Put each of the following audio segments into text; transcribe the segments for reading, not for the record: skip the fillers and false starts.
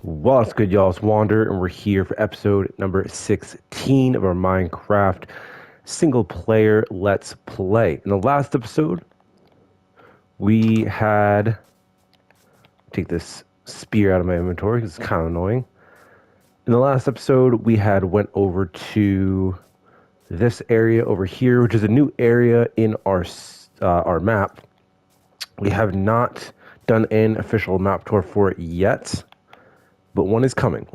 What's good, y'all? It's Wander, and we're here for episode number 16 of our Minecraft single player Let's Play. In the last episode, we had... Take this spear out of my inventory because it's kind of annoying. In the last episode, we had went over to this area over here, which is a new area in our map. We have not done an official map tour for it yet, but one is coming.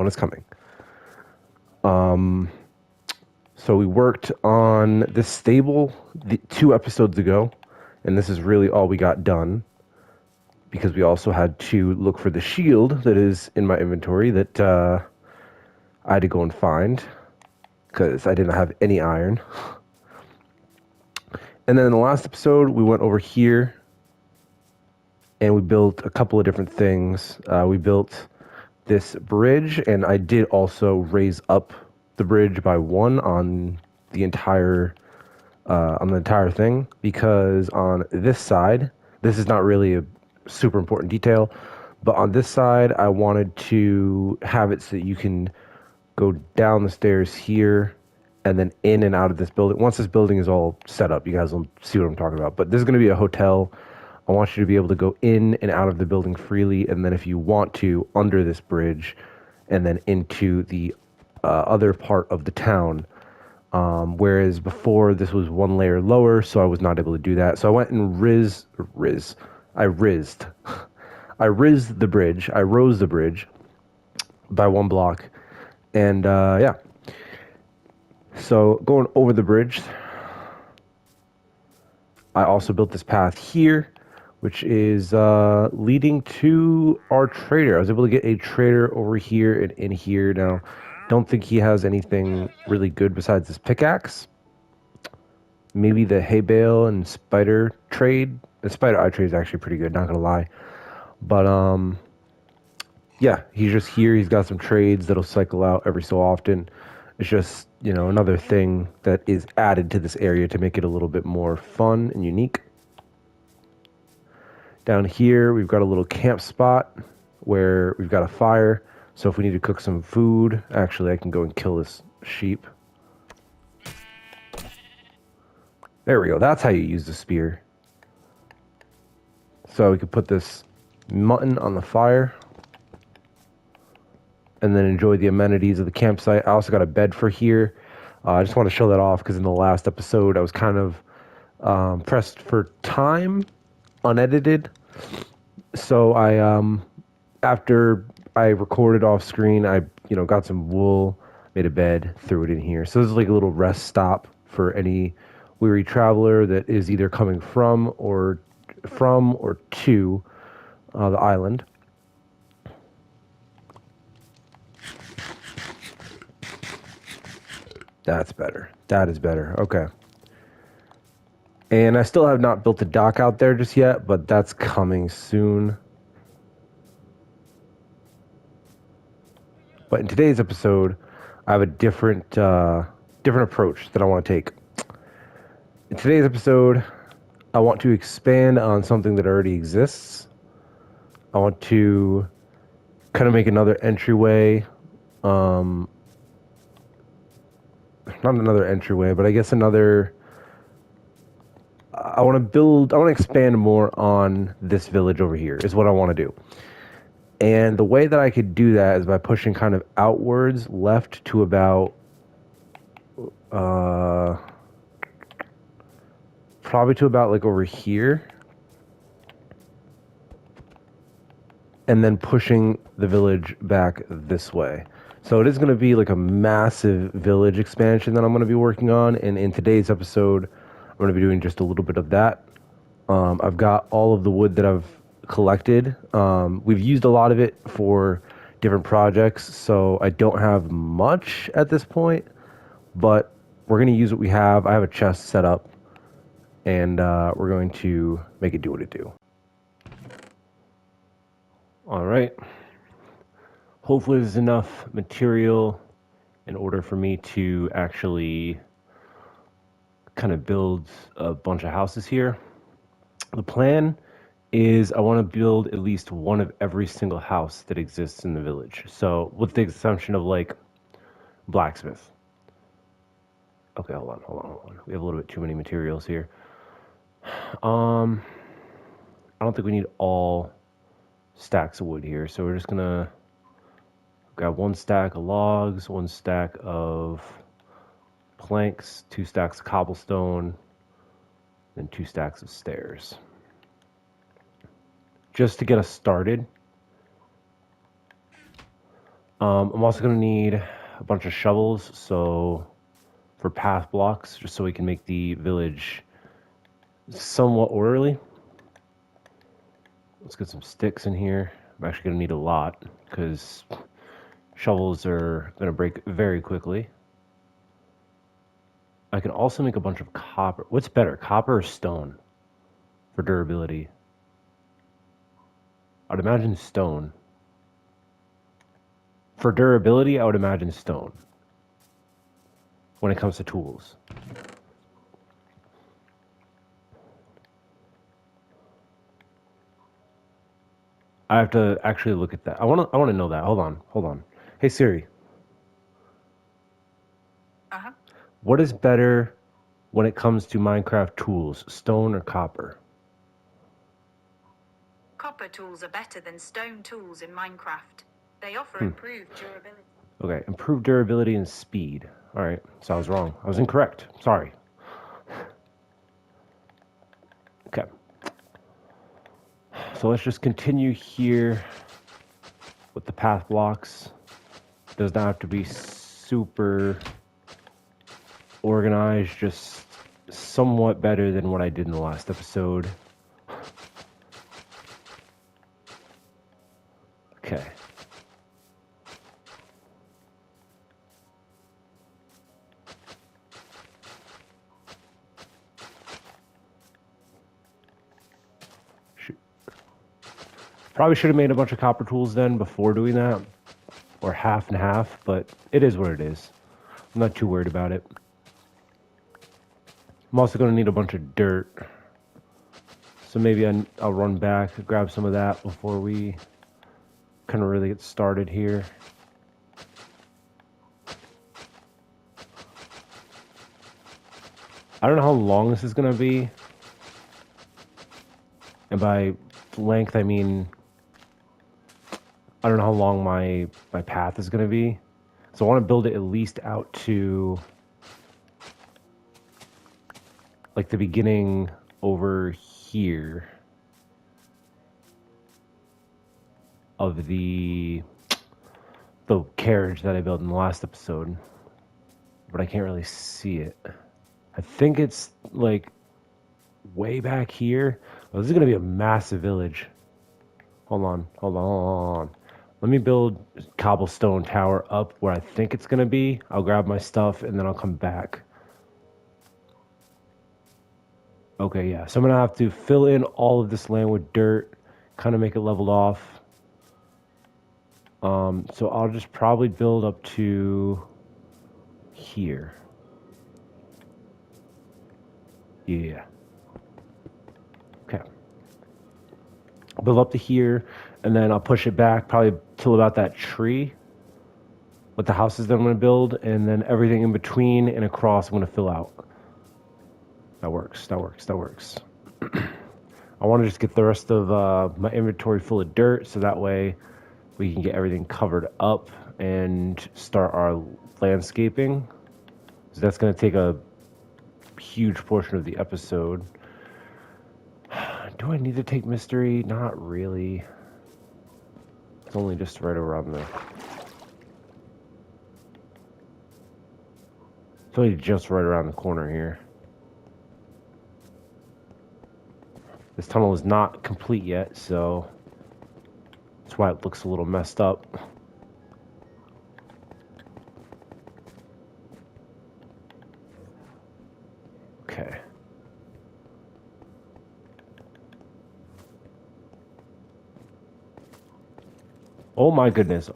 So we worked on this stable 2 episodes ago, and this is really all we got done, because we also had to look for the shield that is in my inventory that I had to go and find, because I didn't have any iron. And then in the last episode, we went over here, and we built a couple of different things. We built this bridge, and I did also raise up the bridge by 1 on the entire thing, because on this side, this is not really a super important detail, but on this side I wanted to have it so that you can go down the stairs here and then in and out of this building. Once this building is all set up, you guys will see what I'm talking about. But this is going to be a hotel. I want you to be able to go in and out of the building freely, and then if you want to, under this bridge and then into the other part of the town. Whereas before this was 1 layer lower, so I was not able to do that. So I went and I rizzed the bridge. I rose the bridge by 1 block. And yeah. So going over the bridge, I also built this path here, which is leading to our trader. I was able to get a trader over here and in here. Now, don't think he has anything really good besides this pickaxe. Maybe the hay bale and spider trade. The spider eye trade is actually pretty good, not gonna lie. But yeah, he's just here. He's got some trades that'll cycle out every so often. It's just, you know, another thing that is added to this area to make it a little bit more fun and unique. Down here, we've got a little camp spot where we've got a fire. So if we need to cook some food, actually I can go and kill this sheep. There we go. That's how you use the spear. So we could put this mutton on the fire and then enjoy the amenities of the campsite. I also got a bed for here. I just want to show that off because in the last episode I was kind of pressed for time, unedited. So I after I recorded off screen, I got some wool, made a bed, threw it in here. So this is like a little rest stop for any weary traveler that is either coming from or to the island. That's better. That is better. Okay. And I still have not built a dock out there just yet, but that's coming soon. But in today's episode, I have a different approach that I want to take. In today's episode, I want to expand on something that already exists. I want to kind of make another entryway. Not another entryway, but I guess another... I want to expand more on this village over here, is what I want to do. And the way that I could do that is by pushing kind of outwards, left to about... probably to about like over here. And then pushing the village back this way. So it is going to be like a massive village expansion that I'm going to be working on. And in today's episode, I'm going to be doing just a little bit of that. I've got all of the wood that I've collected. We've used a lot of it for different projects, so I don't have much at this point. But we're going to use what we have. I have a chest set up, and we're going to make it do what it do. All right. Hopefully there's enough material in order for me to actually kind of build a bunch of houses here. The plan is I want to build at least one of every single house that exists in the village. So with the exception of like blacksmith. Okay, hold on. We have a little bit too many materials here. I don't think we need all stacks of wood here, so we're just gonna grab 1 stack of logs, 1 stack of planks, 2 stacks of cobblestone, and 2 stacks of stairs. Just to get us started. I'm also gonna need a bunch of shovels, so for path blocks, just so we can make the village somewhat orderly. Let's get some sticks in here. I'm actually gonna need a lot because shovels are gonna break very quickly. I can also make a bunch of copper. What's better, copper or stone for durability? I'd imagine stone. For durability, I would imagine stone when it comes to tools. I have to actually look at that. I want to know that. Hold on. Hey Siri. Uh-huh. What is better when it comes to Minecraft tools, stone or copper? Copper tools are better than stone tools in Minecraft. They offer improved durability. Okay, improved durability and speed. All right, so I was wrong. I was incorrect. Sorry. Okay. So let's just continue here with the path blocks. It does not have to be super organized, just somewhat better than what I did in the last episode. Okay. Probably should have made a bunch of copper tools then before doing that, or half and half, but it is what it is. I'm not too worried about it. I'm also going to need a bunch of dirt, so maybe I'll run back, grab some of that before we kind of really get started here. I don't know how long this is going to be, and by length I mean I don't know how long my path is going to be. So I want to build it at least out to like the beginning over here of the carriage that I built in the last episode. But I can't really see it. I think it's like way back here. Oh, this is going to be a massive village. Hold on. Let me build cobblestone tower up where I think it's going to be. I'll grab my stuff and then I'll come back. Okay, yeah. So I'm going to have to fill in all of this land with dirt, kind of make it leveled off. So I'll just probably build up to here. Yeah. Okay. Build up to here, and then I'll push it back probably till about that tree with the houses that I'm going to build, and then everything in between and across I'm going to fill out. That works. I want to just get the rest of my inventory full of dirt, so that way we can get everything covered up and start our landscaping. So that's going to take a huge portion of the episode. Do I need to take mystery? Not really. It's only just right around there. It's only just right around the corner here. This tunnel is not complete yet, so that's why it looks a little messed up. Okay. Oh my goodness.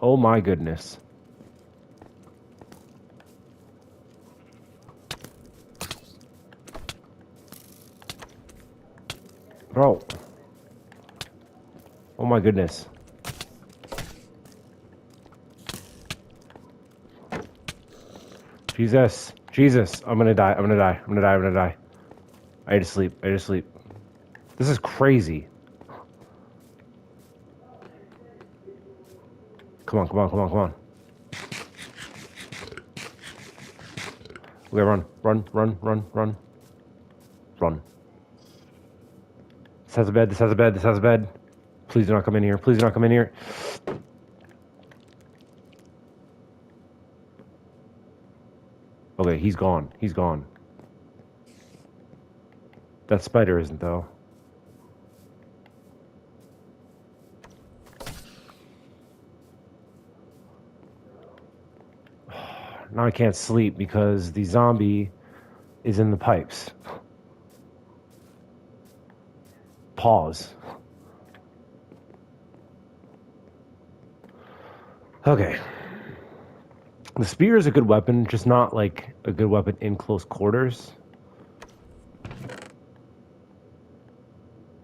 Bro. my goodness. Jesus. Jesus. I'm gonna die. I'm gonna die. I'm gonna die. I'm gonna die. I need to sleep. I need to sleep. This is crazy. Come on, come on, come on, come on. Okay, run, run, run, run, run. Run. This has a bed, this has a bed, this has a bed. Please do not come in here. Please do not come in here. Okay, he's gone. He's gone. That spider isn't, though. Now I can't sleep because the zombie is in the pipes. Pause. Okay. The spear is a good weapon, just not like a good weapon in close quarters.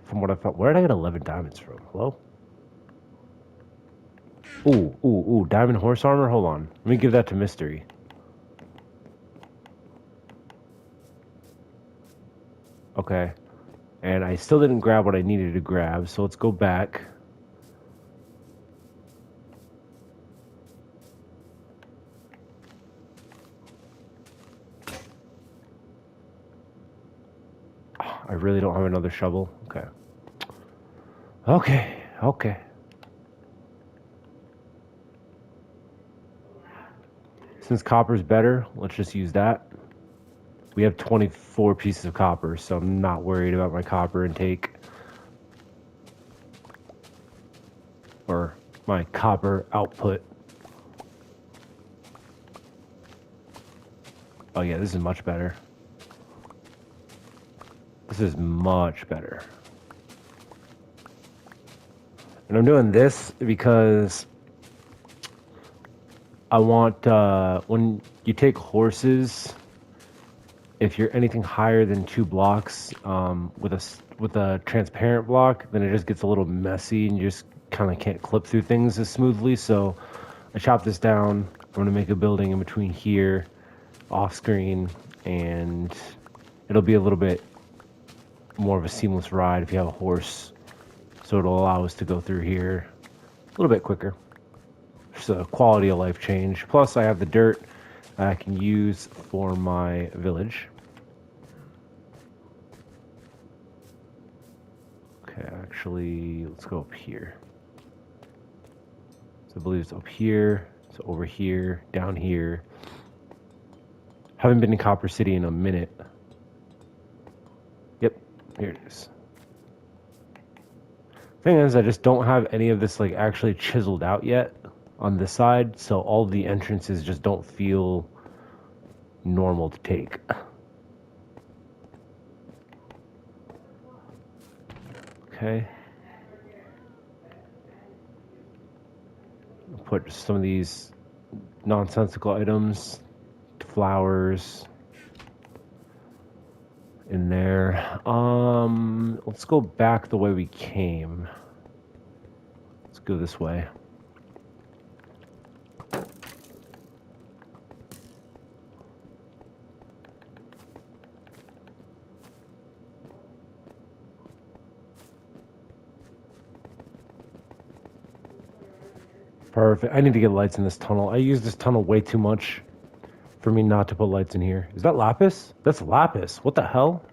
From what I felt. Where did I get 11 diamonds from? Hello? Ooh, ooh, ooh. Diamond horse armor? Hold on. Let me give that to Mystery. Okay. And I still didn't grab what I needed to grab, so let's go back. I really don't have another shovel. Okay. Okay, okay. Since copper's better, let's just use that. We have 24 pieces of copper, so I'm not worried about my copper intake. Or my copper output. Oh yeah, this is much better. This is much better. And I'm doing this because I want, when you take horses, if you're anything higher than 2 blocks, with a transparent block, then it just gets a little messy and you just kind of can't clip through things as smoothly. So I chop this down. I'm going to make a building in between here, off screen, and it'll be a little bit more of a seamless ride if you have a horse. So it'll allow us to go through here a little bit quicker. It's a quality of life change. Plus I have the dirt I can use for my village. Okay, actually, let's go up here. So I believe it's up here, it's over here, down here. Haven't been in Copper City in a minute. Yep, here it is. Thing is, I just don't have any of this like actually chiseled out yet on this side, so all the entrances just don't feel normal to take. Okay. I'll put some of these nonsensical items, flowers in there. Let's go back the way we came. Let's go this way. Perfect. I need to get lights in this tunnel. I use this tunnel way too much for me not to put lights in here. Is that lapis? That's lapis. What the hell?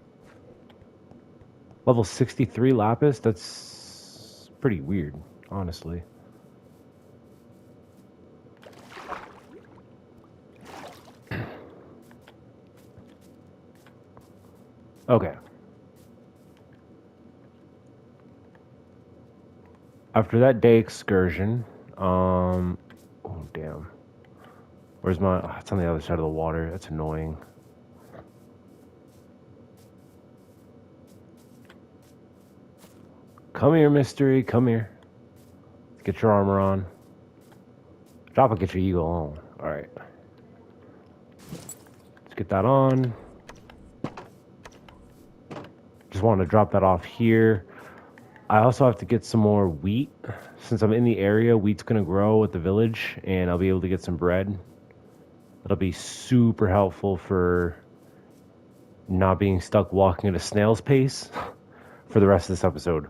Level 63 lapis? That's pretty weird, honestly. Okay. After that day excursion, oh damn. Where's my, oh, it's on the other side of the water. That's annoying. Come here, Mystery. Come here. Get your armor on. Drop and get your eagle on. Alright. Let's get that on. Just wanted to drop that off here. I also have to get some more wheat. Since I'm in the area, wheat's going to grow at the village, and I'll be able to get some bread. That'll be super helpful for not being stuck walking at a snail's pace for the rest of this episode.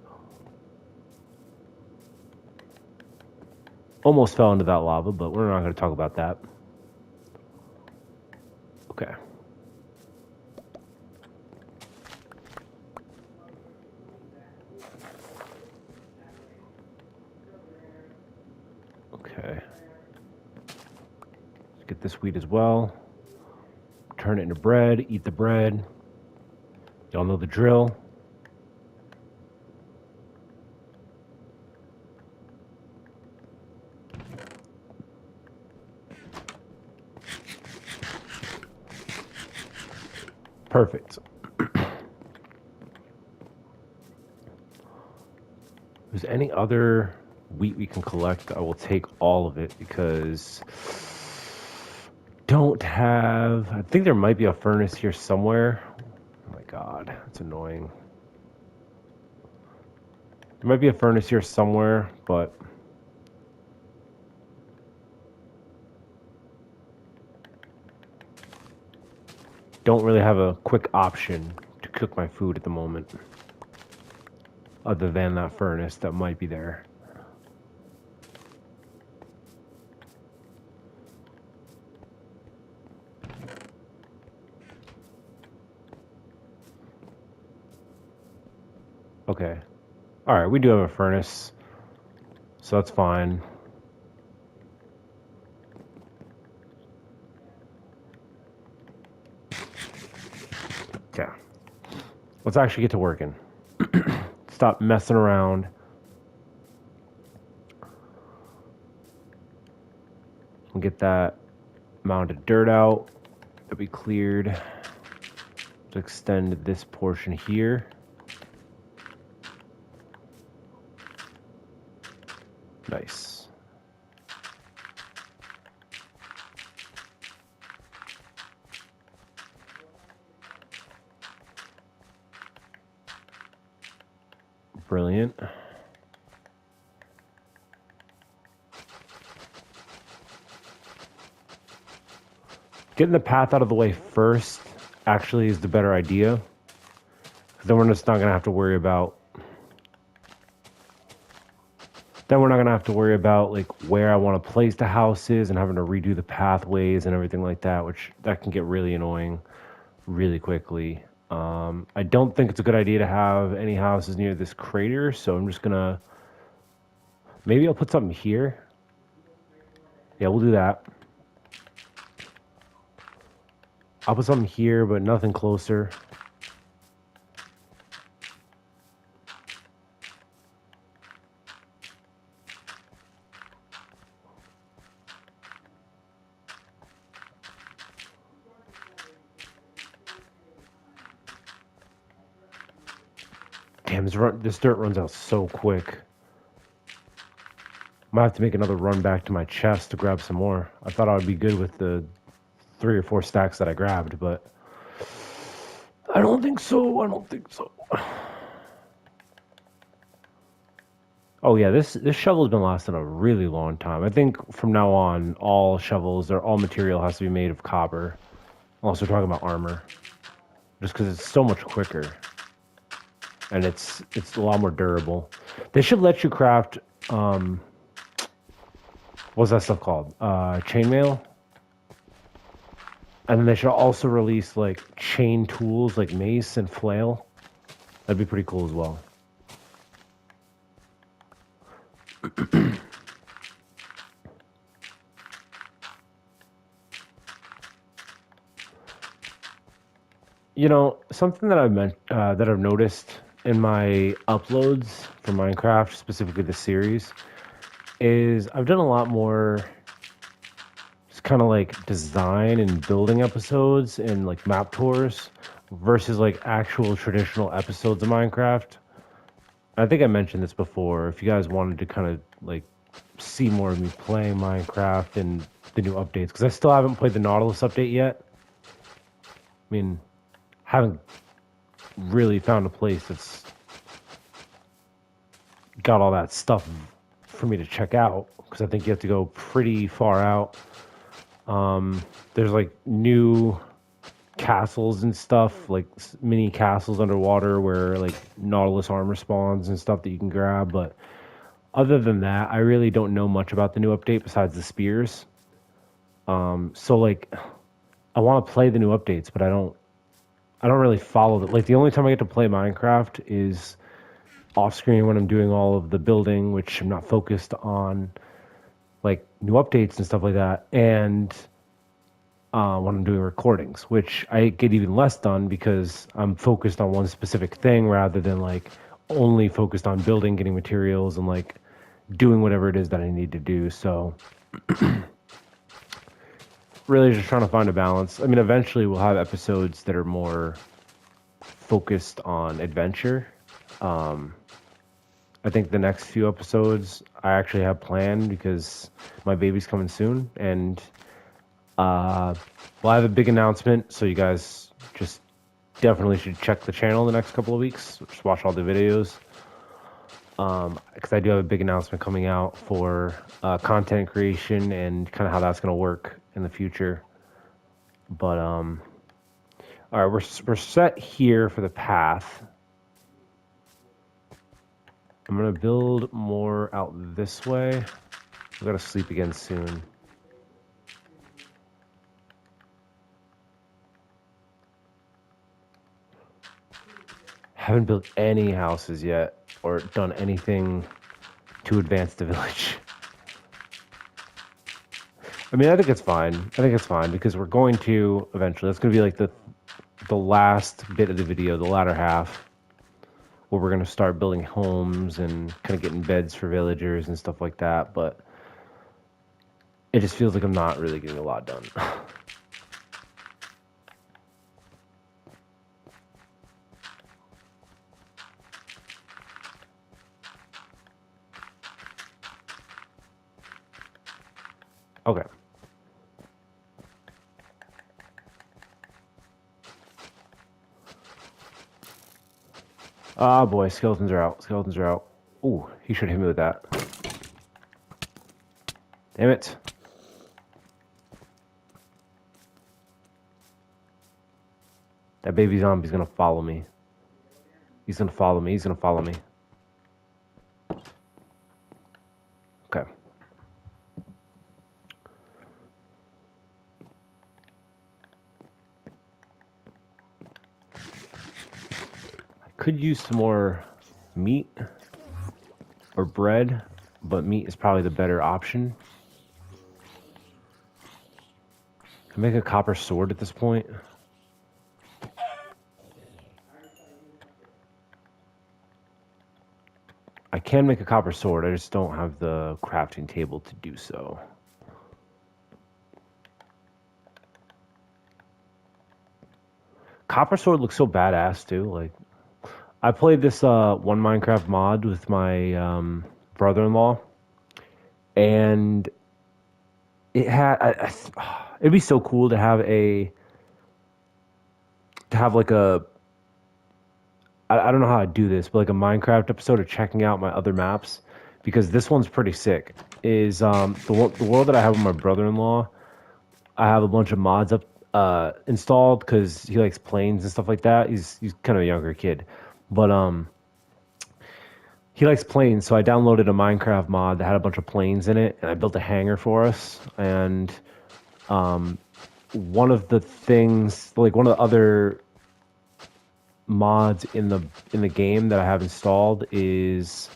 Almost fell into that lava, but we're not going to talk about that. Okay. Okay. Let's get this wheat as well. Turn it into bread, eat the bread. Y'all know the drill. Perfect. If there's any other wheat we can collect, I will take all of it because I think there might be a furnace here somewhere. Oh my god, that's annoying. There might be a furnace here somewhere, but don't really have a quick option to cook my food at the moment other than that furnace that might be there. Okay. Alright, we do have a furnace, so that's fine. Okay. Let's actually get to working. Stop messing around. We'll get that mound of dirt out that we cleared to extend this portion here. Nice. Brilliant. Getting the path out of the way first actually is the better idea. Then we're just not going to have to worry about like where I want to place the houses and having to redo the pathways and everything like that, which that can get really annoying really quickly. I don't think it's a good idea to have any houses near this crater, so I'm just gonna maybe I'll put something here. Yeah, we'll do that. I'll put something here, but nothing closer. Damn, this dirt runs out so quick. Might have to make another run back to my chest to grab some more. I thought I would be good with the 3 or 4 stacks that I grabbed, but I don't think so. Oh yeah, this shovel's been lasting a really long time. I think from now on, all shovels or all material has to be made of copper. Unless we're talking about armor, just because it's so much quicker and it's a lot more durable. They should let you craft what's that stuff called? Chainmail. And then they should also release like chain tools like mace and flail. That'd be pretty cool as well. You know, something that I've noticed in my uploads for Minecraft, specifically the series, is I've done a lot more just kind of like design and building episodes and like map tours versus like actual traditional episodes of Minecraft. I think I mentioned this before. If you guys wanted to kind of like see more of me playing Minecraft and the new updates, because I still haven't played the Nautilus update yet. I mean, haven't really found a place that's got all that stuff for me to check out, because I think you have to go pretty far out. There's like new castles and stuff, like mini castles underwater where like Nautilus armor spawns and stuff that you can grab. But other than that, I really don't know much about the new update besides the spears. So like, I want to play the new updates, but I don't really follow it. Like the only time I get to play Minecraft is off screen when I'm doing all of the building, which I'm not focused on like new updates and stuff like that. And when I'm doing recordings, which I get even less done because I'm focused on one specific thing rather than like only focused on building, getting materials, and like doing whatever it is that I need to do. So really just trying to find a balance. I mean, eventually we'll have episodes that are more focused on adventure. I think the next few episodes I actually have planned because my baby's coming soon, and we'll have a big announcement. So you guys just definitely should check the channel the next couple of weeks. Just watch all the videos, because I do have a big announcement coming out for content creation and kind of how that's going to work in the future. But all right, we're set here for the path. I'm gonna build more out this way. I gotta sleep again soon. Haven't built any houses yet or done anything to advance the village. I mean, I think it's fine. I think it's fine because we're going to eventually. That's gonna be like the last bit of the video, the latter half, where we're gonna start building homes and kind of getting beds for villagers and stuff like that. But it just feels like I'm not really getting a lot done. Okay. Ah, boy, skeletons are out. Skeletons are out. Ooh, he should hit me with that. Damn it. That baby zombie's gonna follow me. He's gonna follow me. He's gonna follow me. Okay. I could use some more meat or bread, but meat is probably the better option. Can I make a copper sword at this point? I can make a copper sword, I just don't have the crafting table to do so. Copper sword looks so badass too. Like, I played this one Minecraft mod with my brother-in-law, and it had it'd be so cool to have like a I don't know how I do this, but like a Minecraft episode of checking out my other maps, because this one's pretty sick. Is the world that I have with my brother-in-law, I have a bunch of mods up installed because he likes planes and stuff like that. He's kind of a younger kid, but he likes planes, so I downloaded a Minecraft mod that had a bunch of planes in it, and I built a hangar for us. And one of the things, like one of the other mods in the game that I have installed is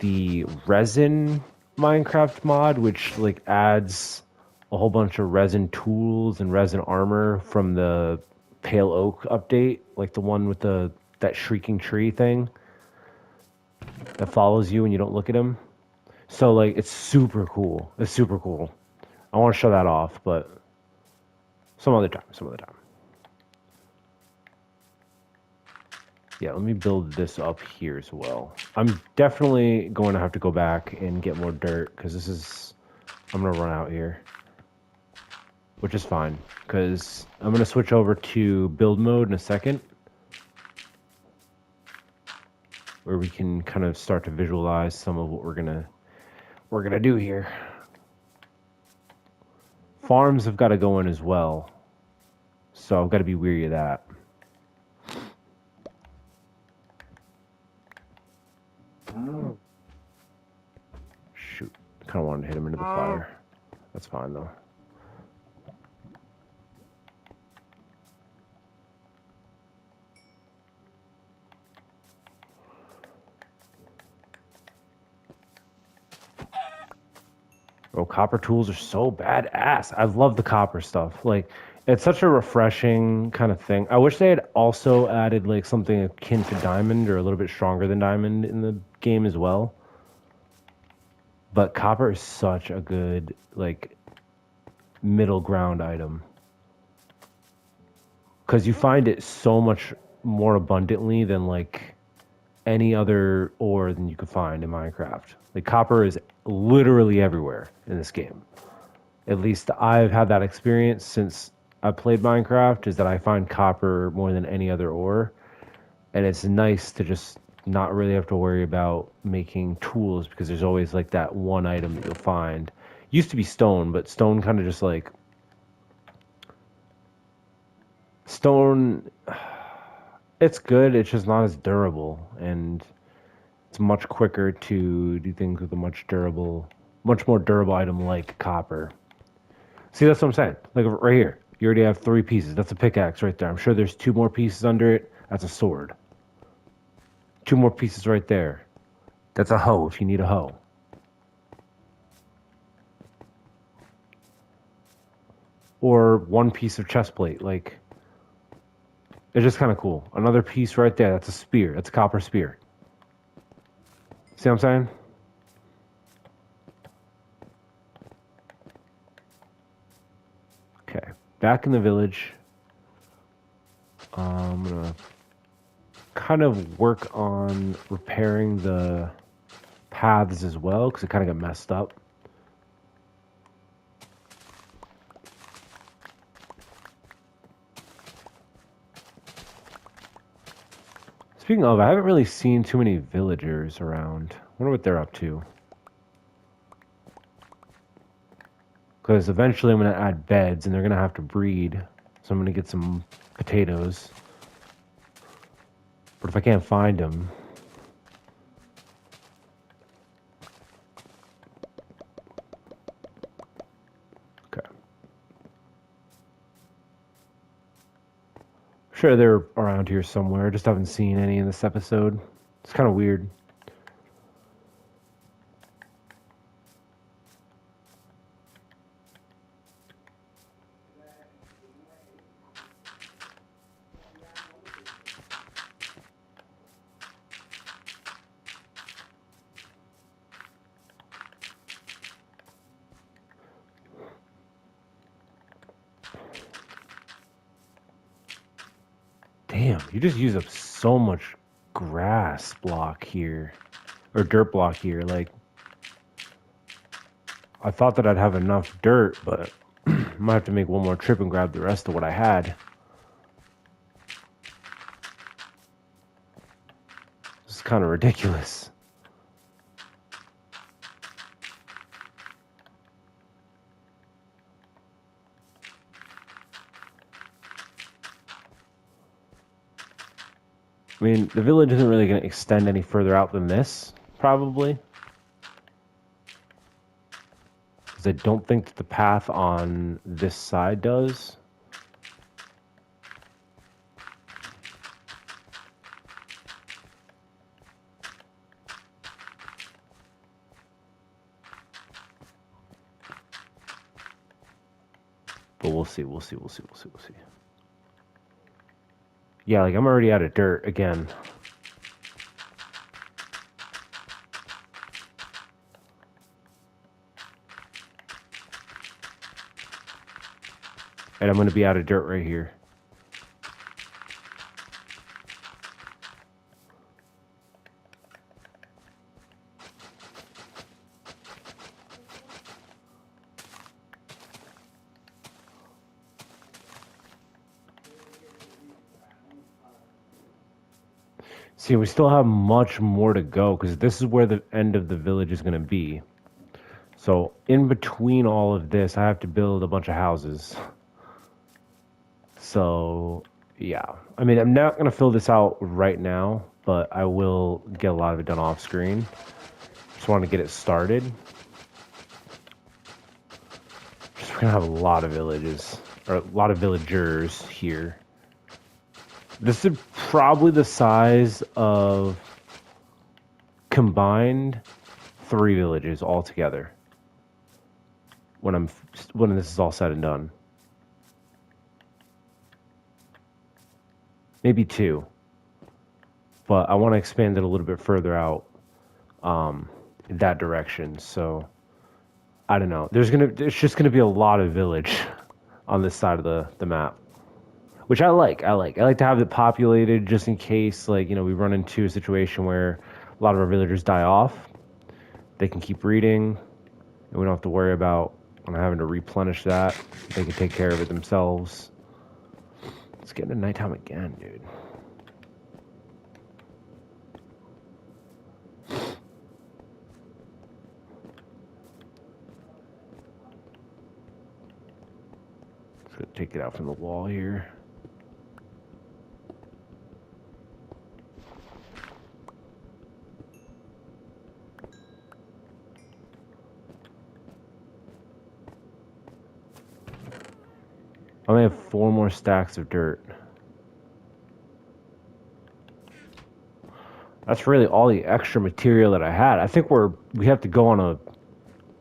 the resin Minecraft mod, which like adds a whole bunch of resin tools and resin armor from the Pale Oak update, like the one with that shrieking tree thing that follows you when you don't look at him. So like it's super cool. It's super cool. I want to show that off, but some other time. Yeah, let me build this up here as well. I'm definitely going to have to go back and get more dirt because I'm going to run out here. Which is fine because I'm going to switch over to build mode in a second. where we can kind of start to visualize some of what we're gonna do here. Farms have got to go in as well, so I've got to be weary of that. Shoot, kind of wanted to hit him into the fire. That's fine though. Oh, copper tools are so badass. I love the copper stuff. Like, it's such a refreshing kind of thing. I wish they had also added like something akin to diamond or a little bit stronger than diamond in the game as well. But copper is such a good like middle ground item because you find it so much more abundantly than like any other ore than you could find in Minecraft. Like copper is literally everywhere in this game. At least I've had that experience since I played Minecraft, is that I find copper more than any other ore. And it's nice to just not really have to worry about making tools because there's always like that one item that you'll find. Used to be stone, but stone kind of just like stone, it's good, it's just not as durable, and it's much quicker to do things with a much more durable item like copper. See, that's what I'm saying. Like right here, you already have 3 pieces. That's a pickaxe right there. I'm sure there's 2 more pieces under it. That's a sword. 2 more pieces right there. That's a hoe if you need a hoe. Or 1 piece of chest plate. Like, it's just kind of cool. Another piece right there. That's a spear. That's a copper spear. See what I'm saying? Okay. Back in the village. I'm going to kind of work on repairing the paths as well because it kind of got messed up. Speaking of, I haven't really seen too many villagers around. I wonder what they're up to. Because eventually I'm going to add beds and they're going to have to breed. So I'm going to get some potatoes. But if I can't find them... Okay. Sure, they're around here somewhere. Just haven't seen any in this episode. It's kind of weird. Damn, you just use up so much grass block here. Or dirt block here. Like, I thought that I'd have enough dirt, but I might have to make one more trip and grab the rest of what I had. This is kind of ridiculous. I mean, the village isn't really going to extend any further out than this, probably. Because I don't think that the path on this side does. But we'll see. Yeah, like I'm already out of dirt again. And I'm going to be out of dirt right here. See, we still have much more to go because this is where the end of the village is going to be. So in between all of this, I have to build a bunch of houses. So yeah, I mean, I'm not going to fill this out right now, but I will get a lot of it done off screen. Just want to get it started. Just we're going to have a lot of villages, or a lot of villagers here. This is probably the size of combined 3 villages all together when this is all said and done. Maybe 2, but I want to expand it a little bit further out in that direction. So I don't know. There's just gonna be a lot of village on this side of the map, which I like. I like to have it populated just in case, like, we run into a situation where a lot of our villagers die off. They can keep breeding, and we don't have to worry about having to replenish that. They can take care of it themselves. It's getting to nighttime again, dude. Just gonna take it out from the wall here. I only have 4 more stacks of dirt. That's really all the extra material that I had. I think we have to go on a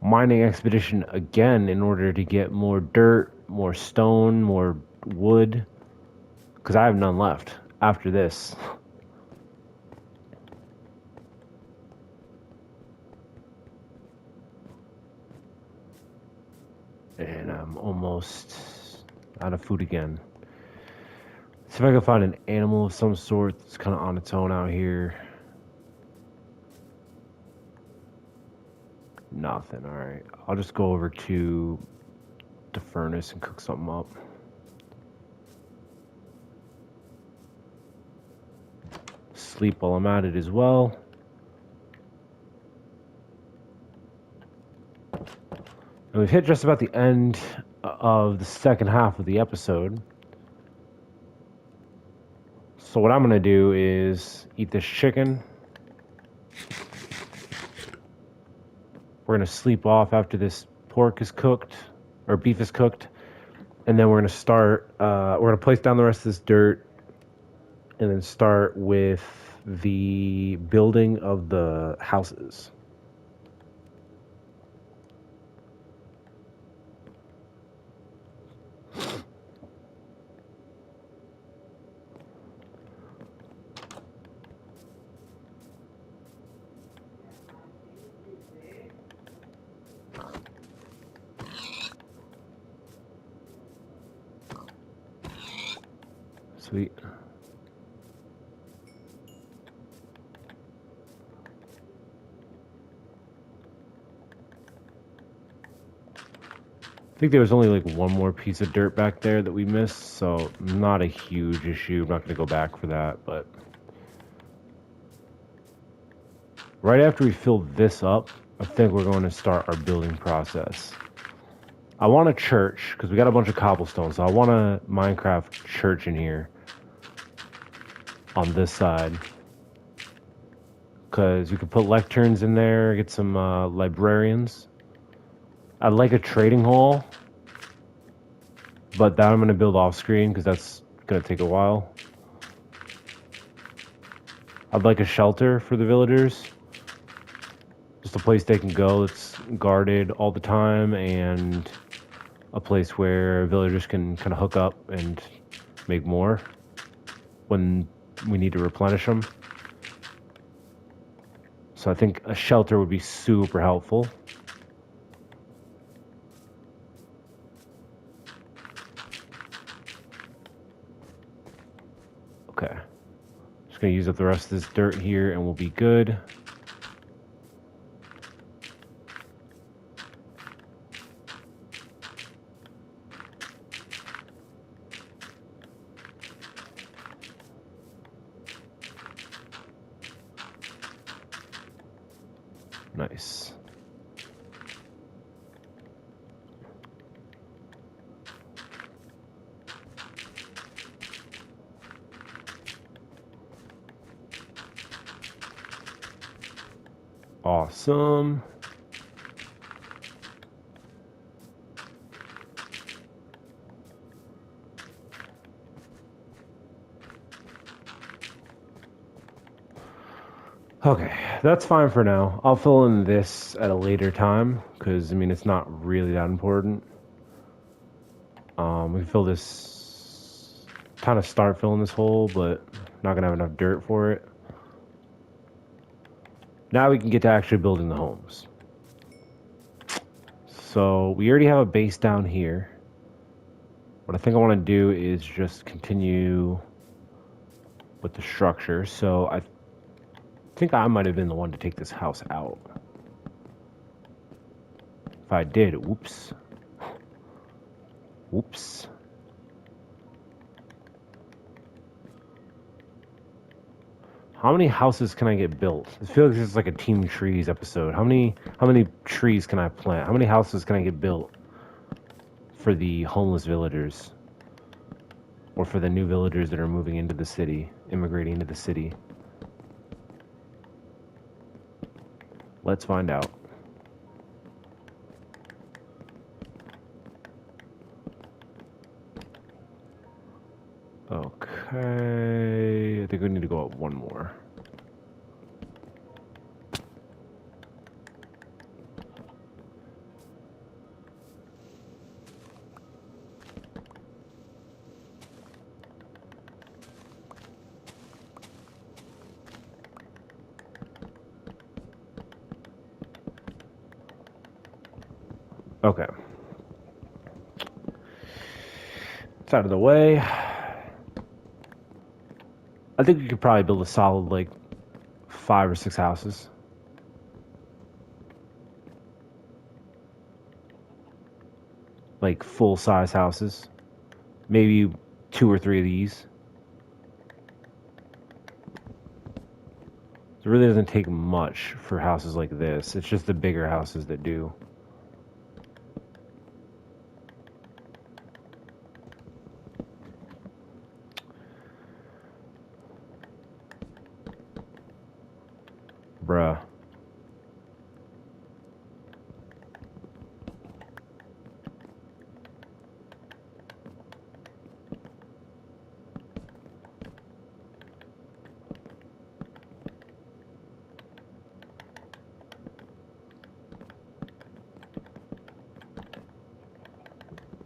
mining expedition again in order to get more dirt, more stone, more wood, because I have none left after this. And I'm almost out of food again. See if I can find an animal of some sort that's kind of on its own out here. Nothing. All right. I'll just go over to the furnace and cook something up. Sleep while I'm at it as well. And we've hit just about the end of the second half of the episode. So what I'm going to do is eat this chicken. We're going to sleep off after this pork is cooked, or beef is cooked. And then we're going to start, we're going to place down the rest of this dirt and then start with the building of the houses. Sweet. I think there was only like 1 more piece of dirt back there that we missed, so not a huge issue. I'm not going to go back for that, but right after we fill this up, I think we're going to start our building process. I want a church, because we got a bunch of cobblestone, so I want a Minecraft church in here on this side. Because we could put lecterns in there, get some librarians. I'd like a trading hall, but that I'm going to build off screen because that's going to take a while. I'd like a shelter for the villagers. Just a place they can go that's guarded all the time, and a place where villagers can kind of hook up and make more when we need to replenish them. So I think a shelter would be super helpful. Okay. Just gonna use up the rest of this dirt here and we'll be good. Nice. Awesome. Okay, that's fine for now. I'll fill in this at a later time because I mean it's not really that important. We can fill this, kind of start filling this hole, but not gonna have enough dirt for it. Now we can get to actually building the homes. So we already have a base down here. What I think I want to do is just continue with the structure. So I think I might have been the one to take this house out. If I did, whoops. Whoops. How many houses can I get built? I feel like this is like a Team Trees episode. How many trees can I plant? How many houses can I get built for the homeless villagers? Or for the new villagers that are moving into the city, immigrating into the city? Let's find out. Okay, I think we need to go up one more. Okay. It's out of the way. I think we could probably build a solid, like, 5 or 6 houses. Like, full-size houses. Maybe 2 or 3 of these. It really doesn't take much for houses like this. It's just the bigger houses that do. Bruh.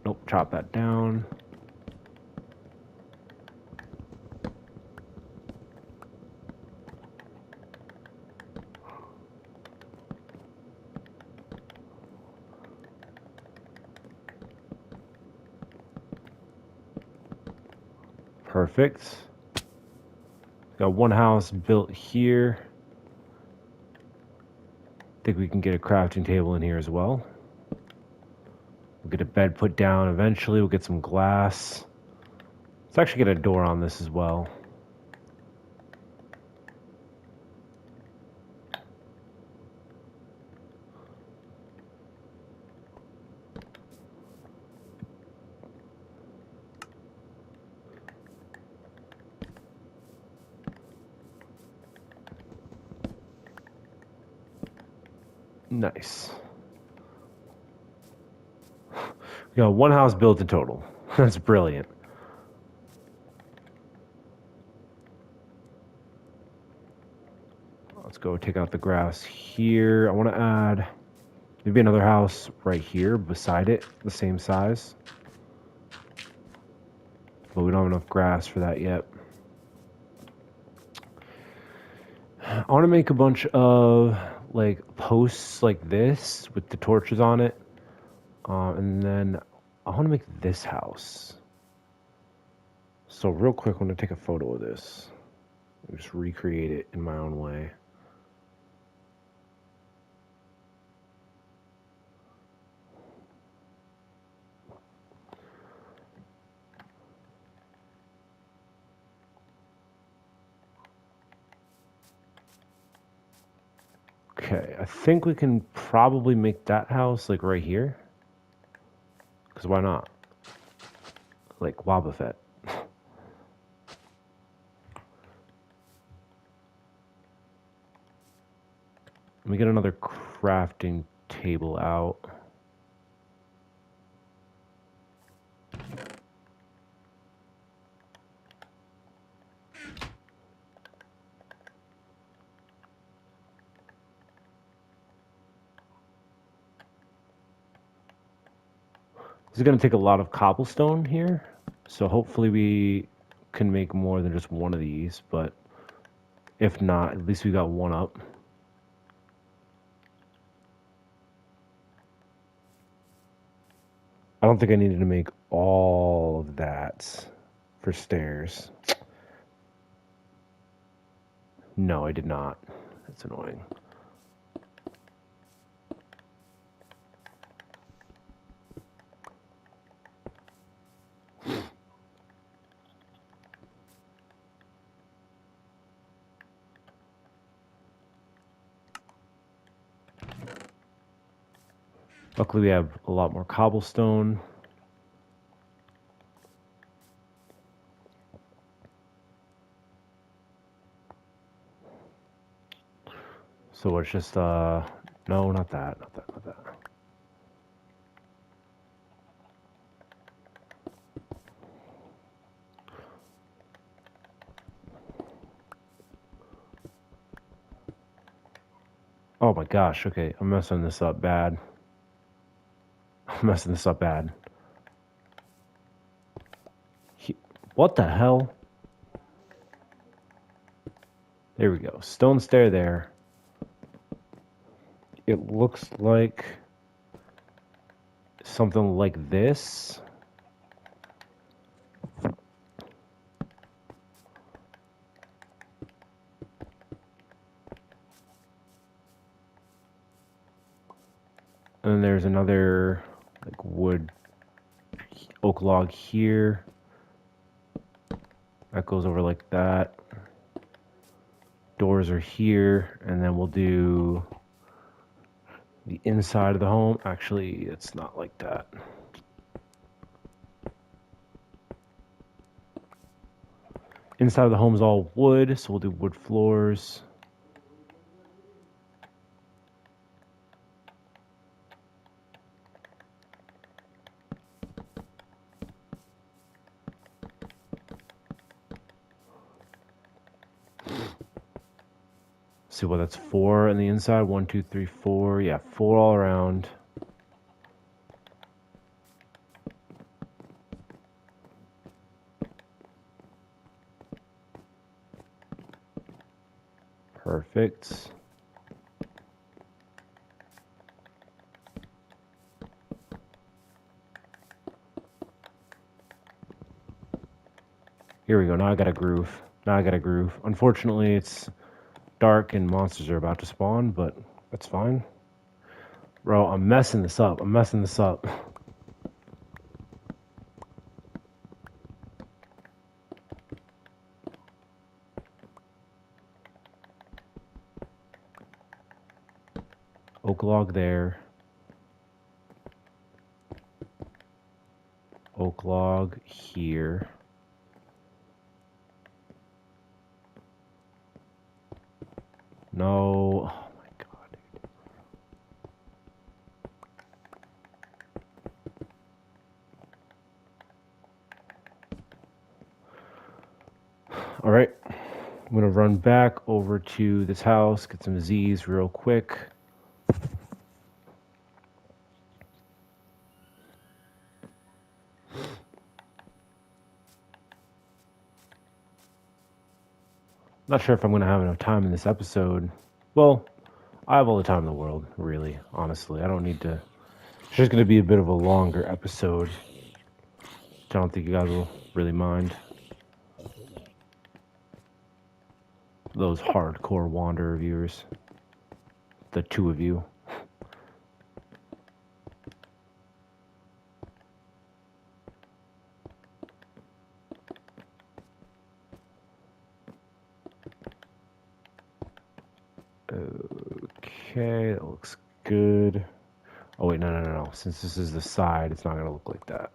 Nope, chop that down. Perfect. Got one house built here. Think we can get a crafting table in here as well. We'll get a bed put down eventually. We'll get some glass. Let's actually get a door on this as well. Nice. We got one house built in total. That's brilliant. Let's go take out the grass here. I want to add maybe another house right here beside it, the same size. But we don't have enough grass for that yet. I want to make a bunch of like posts like this with the torches on it. And then I want to make this house. So real quick, I'm going to take a photo of this. Just recreate it in my own way. Okay, I think we can probably make that house like right here. Because why not? Like Wobba Fett. Let me get another crafting table out. This is going to take a lot of cobblestone here, so hopefully we can make more than just one of these, but if not, at least we got one up. I don't think I needed to make all of that for stairs. No, I did not. That's annoying. Luckily, we have a lot more cobblestone. So it's just, no, not that, not that, not that. Oh my gosh, okay, I'm messing this up bad. I'm messing this up bad. What the hell? There we go. Stone stair there. It looks like something like this. And then there's another like wood oak log here. That goes over like that. Doors are here, and then we'll do the inside of the home. Actually, it's not like that. Inside of the home is all wood, so we'll do wood floors. See what that's 4 on the inside. 1, 2, 3, 4. Yeah, 4 all around. Perfect. Here we go. Now I got a groove. Now I got a groove. Unfortunately, it's dark and monsters are about to spawn, but that's fine. Bro, I'm messing this up. I'm messing this up. Oak log there. Oak log here. No. Oh my god, dude. All right. I'm going to run back over to this house, get some Z's real quick. Not sure if I'm going to have enough time in this episode. Well, I have all the time in the world, really, honestly. I don't need to. It's just going to be a bit of a longer episode. I don't think you guys will really mind. Those hardcore Wanderer viewers. The 2 of you. Okay, that looks good. Oh wait, no. Since this is the side, it's not gonna look like that.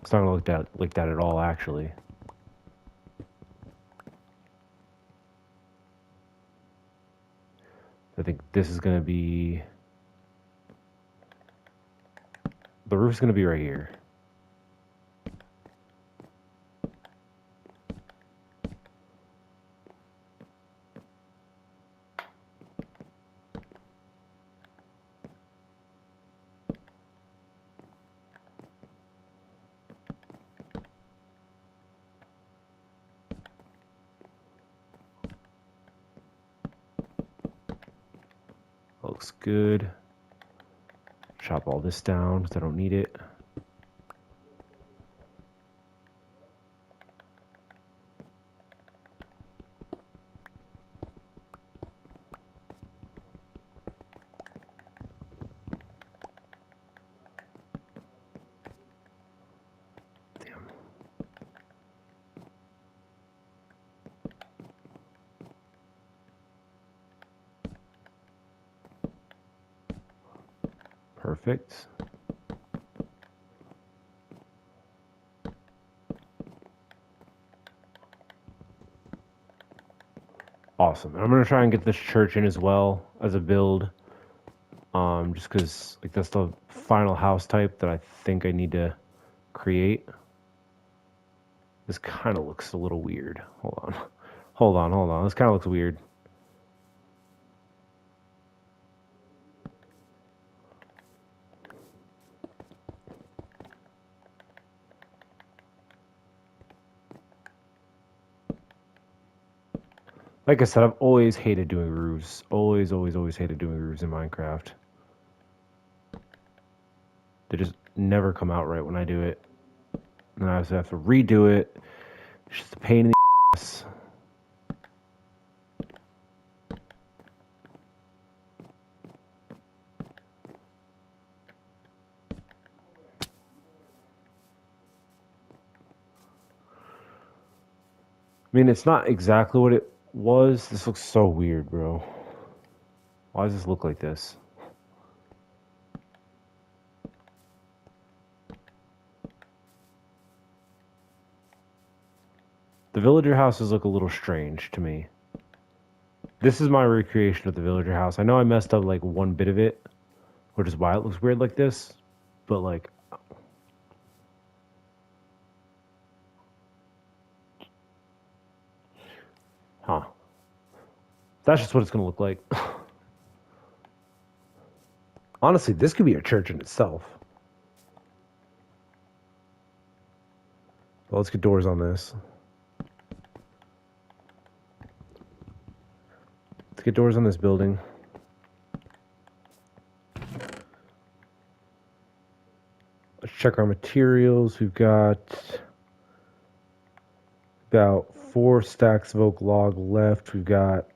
It's not gonna look like that at all, actually. I think this is gonna be... The roof's gonna be right here. Looks good. Chop all this down because I don't need it. Damn. Perfect. Awesome. And I'm gonna try and get this church in as well as a build. Just because like that's the final house type that I think I need to create. This kind of looks a little weird. Hold on. This kind of looks weird. Like I said, I've always hated doing roofs. Always hated doing roofs in Minecraft. They just never come out right when I do it. And I also have to redo it. It's just a pain in the ass. I mean, it's not exactly what it was. This looks so weird, bro. Why does this look like this? The villager houses look a little strange to me. This is my recreation of the villager house. I know I messed up like one bit of it, which is why it looks weird like this. But like, huh. That's just what it's gonna look like. Honestly, this could be a church in itself. Well, let's get doors on this. Let's get doors on this building. Let's check our materials. We've got about 4 stacks of oak log left. We've got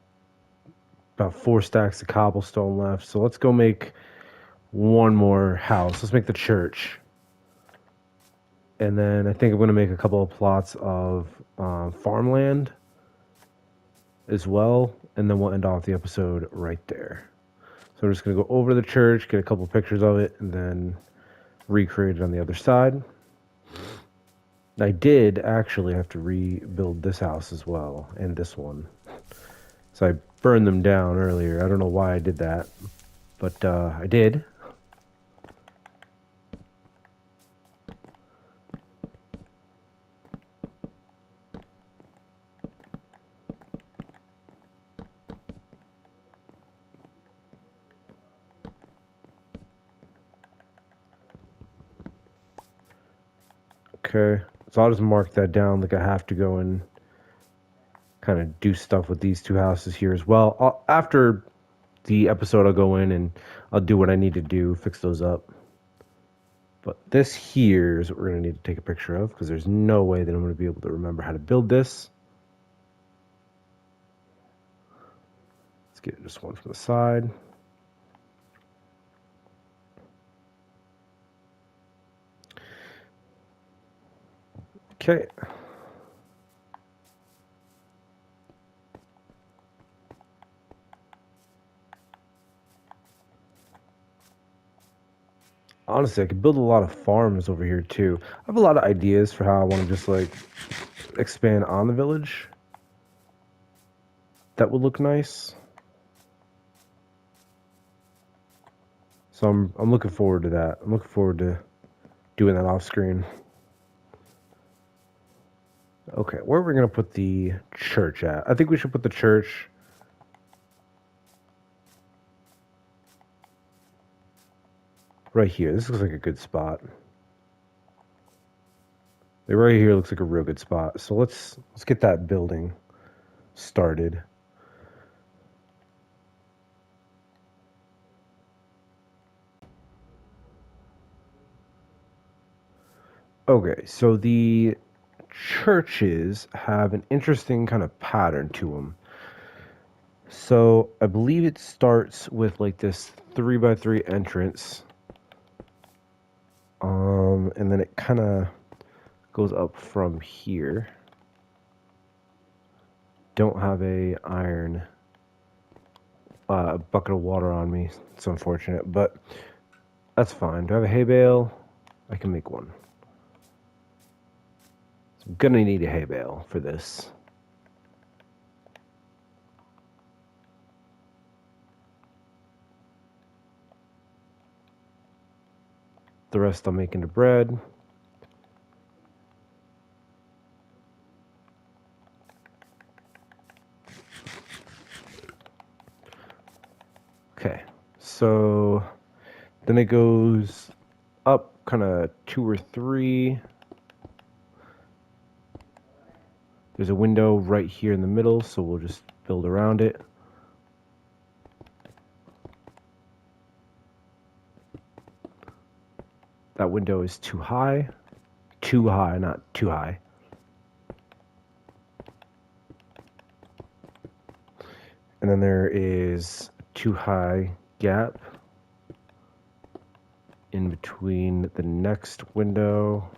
about 4 stacks of cobblestone left. So let's go make one more house. Let's make the church. And then I think I'm going to make a couple of plots of farmland as well. And then we'll end off the episode right there. So I'm just going to go over the church, get a couple pictures of it, and then recreate it on the other side. I did actually have to rebuild this house as well, and this one. So I burned them down earlier. I don't know why I did that, but I did. Okay, so I'll just mark that down like I have to go and kind of do stuff with these 2 houses here as well. After the episode, I'll go in and I'll do what I need to do, fix those up. But this here is what we're going to need to take a picture of because there's no way that I'm going to be able to remember how to build this. Let's get just one from the side. Okay. Honestly, I could build a lot of farms over here too. I have a lot of ideas for how I want to just like expand on the village. That would look nice. So I'm looking forward to that. I'm looking forward to doing that off screen. Okay, where are we gonna put the church at? I think we should put the church right here. This looks like a good spot. Like right here looks like a real good spot. So let's get that building started. Okay, so the churches have an interesting kind of pattern to them. So I believe it starts with like this 3x3 entrance, and then it kind of goes up from here. Don't have a iron bucket of water on me. It's unfortunate, but that's fine. Do I have a hay bale? I can make one. So I'm gonna need a hay bale for this. The rest I'll make into bread. Okay, so then it goes up kind of 2 or 3. There's a window right here in the middle, so we'll just build around it. That window is too high. Too high, not too high. And then there is a too high gap in between the next window.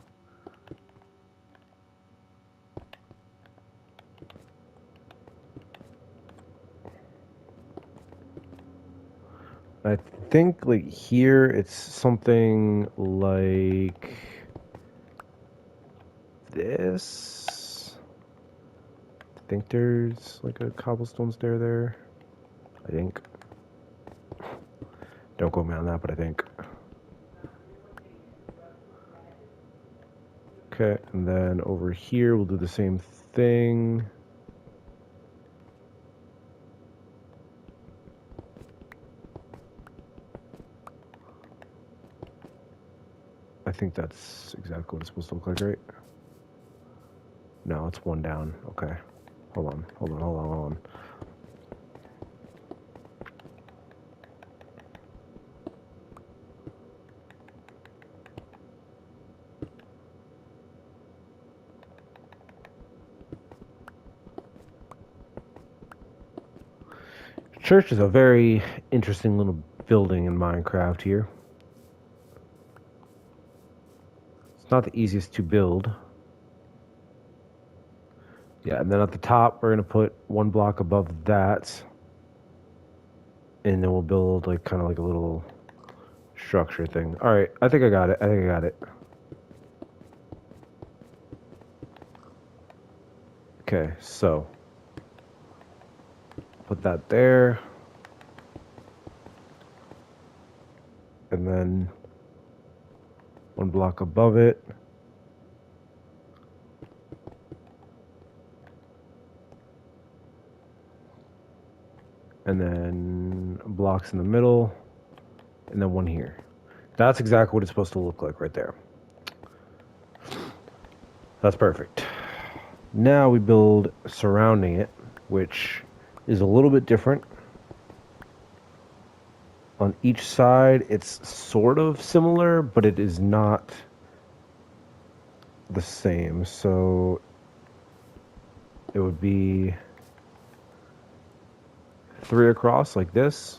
I think like here it's something like this. I think there's like a cobblestone stair there. I think. Don't quote me on that, but I think. Okay, and then over here we'll do the same thing. I think that's exactly what it's supposed to look like, right? No, it's one down. Okay. Hold on. Church is a very interesting little building in Minecraft here. It's not the easiest to build. Yeah, and then at the top, we're going to put one block above that. And then we'll build like kind of like a little structure thing. All right, I think I got it. Okay, so put that there. And then one block above it. And then blocks in the middle. And then one here. That's exactly what it's supposed to look like right there. That's perfect. Now we build surrounding it, which is a little bit different. On each side, it's sort of similar, but it is not the same. So it would be 3 across like this.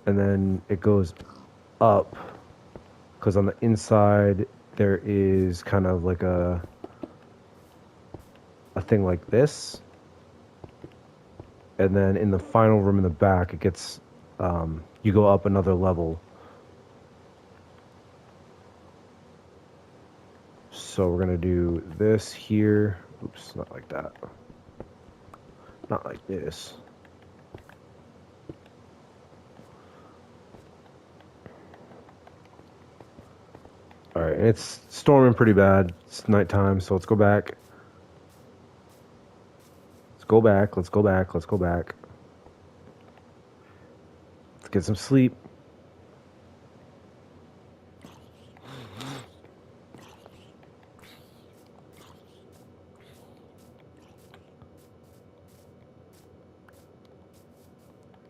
And then it goes up because on the inside there is kind of like a thing like this. And then in the final room in the back, it gets you go up another level So we're gonna do this here. Oops, not like that. Not like this. All right, and it's storming pretty bad. It's nighttime, so let's go back. Let's go back. Let's go back. Let's go back. Let's get some sleep.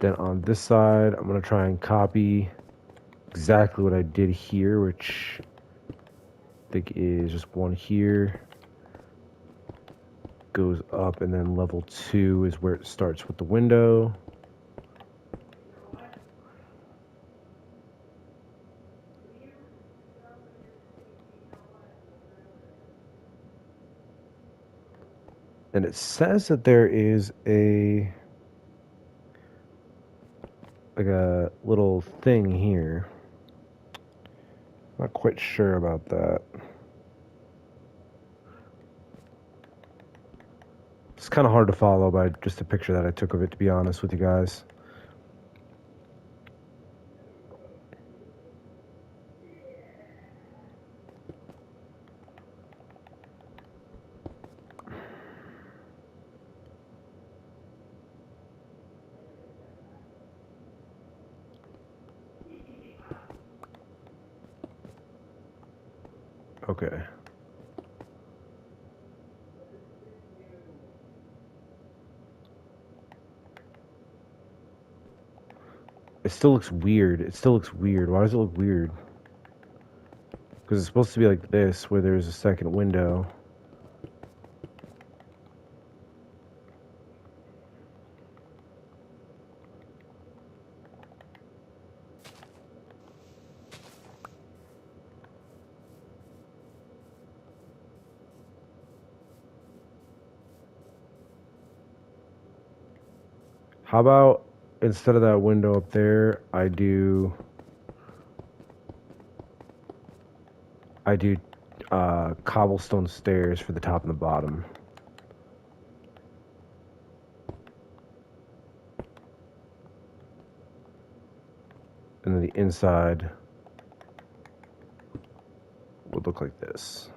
Then on this side, I'm gonna try and copy exactly what I did here, which I think is just one here. Goes up, and then level 2 is where it starts with the window. And it says that there is a little thing here. Not quite sure about that. It's kind of hard to follow by just a picture that I took of it, to be honest with you guys. Okay. It still looks weird. It still looks weird. Why does it look weird? Because it's supposed to be like this, where there's a second window. How about instead of that window up there, I do cobblestone stairs for the top and the bottom. And then the inside would look like this.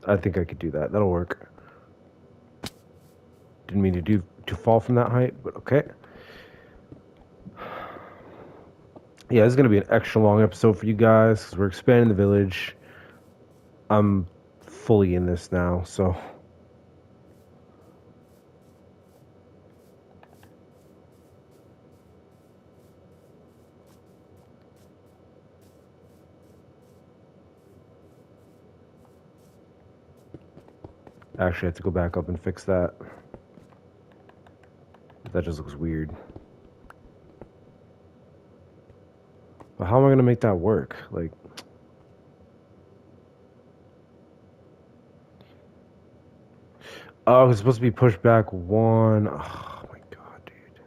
I think I could do that. That'll work. Didn't mean to fall from that height, but okay. Yeah, this is gonna be an extra long episode for you guys because we're expanding the village. I'm fully in this now, so actually I have to go back up and fix that. That just looks weird. But how am I gonna make that work? Like, oh, it's supposed to be pushed back one. Oh my god, dude.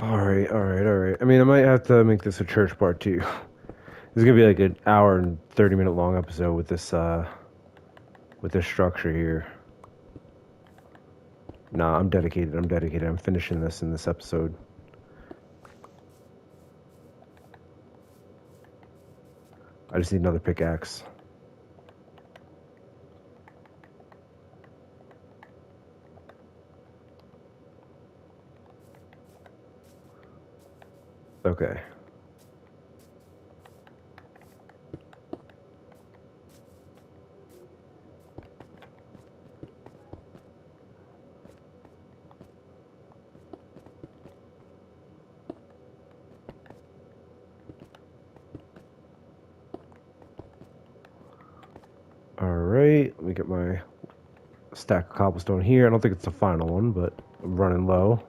Alright, alright, alright. I mean, I might have to make this a church part too. This is gonna be like an hour and 30-minute long episode with this structure here. Nah, I'm dedicated. I'm dedicated. I'm finishing this in this episode. I just need another pickaxe. Okay. Alright, let me get my stack of cobblestone here. I don't think it's the final one, but I'm running low.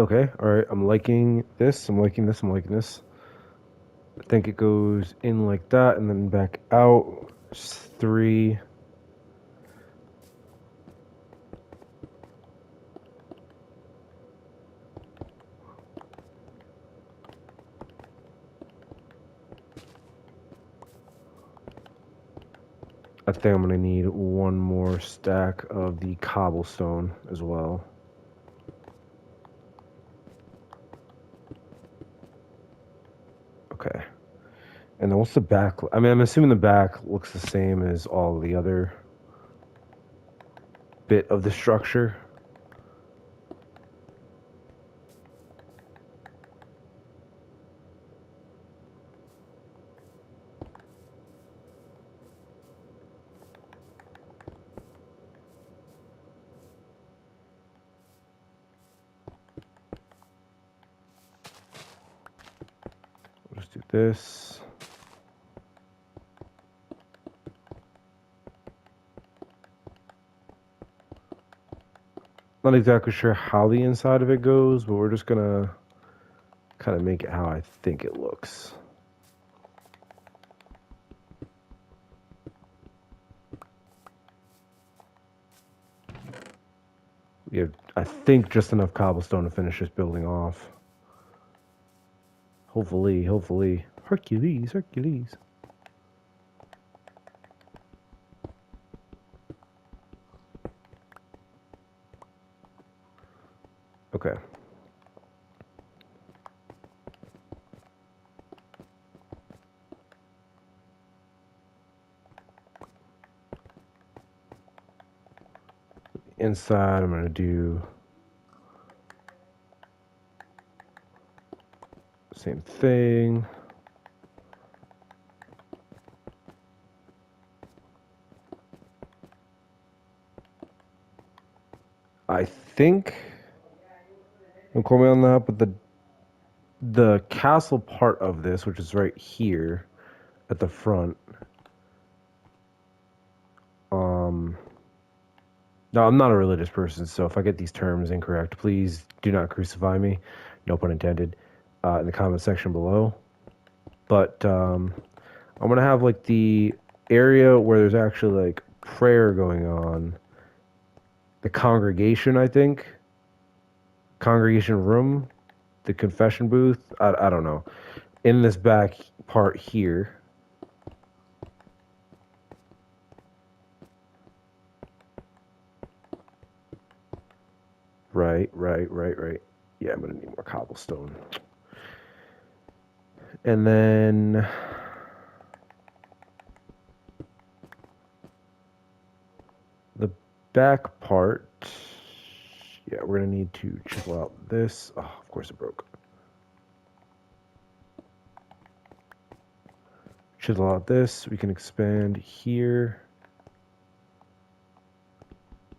Okay, all right. I'm liking this. I'm liking this. I'm liking this. I think it goes in like that and then back out. Just 3. I think I'm gonna need one more stack of the cobblestone as well. Okay. And then what's the back? I mean, I'm assuming the back looks the same as all the other bit of the structure. Let's do this. Not exactly sure how the inside of it goes, but we're just gonna kind of make it how I think it looks. We have, I think, just enough cobblestone to finish this building off. Hopefully, hopefully. Hercules, Hercules. Okay. Inside, I'm gonna do same thing. I think, don't quote me on that, but the castle part of this, which is right here at the front, now I'm not a religious person, so if I get these terms incorrect, please do not crucify me, no pun intended, in the comment section below. But I'm gonna have like the area where there's actually like prayer going on, the congregation, I think, congregation room, the confession booth. I don't know. In this back part here. Right. Yeah, I'm gonna need more cobblestone. And then the back part, yeah, we're gonna need to chisel out this. Oh, of course it broke. Chisel out this. We can expand here.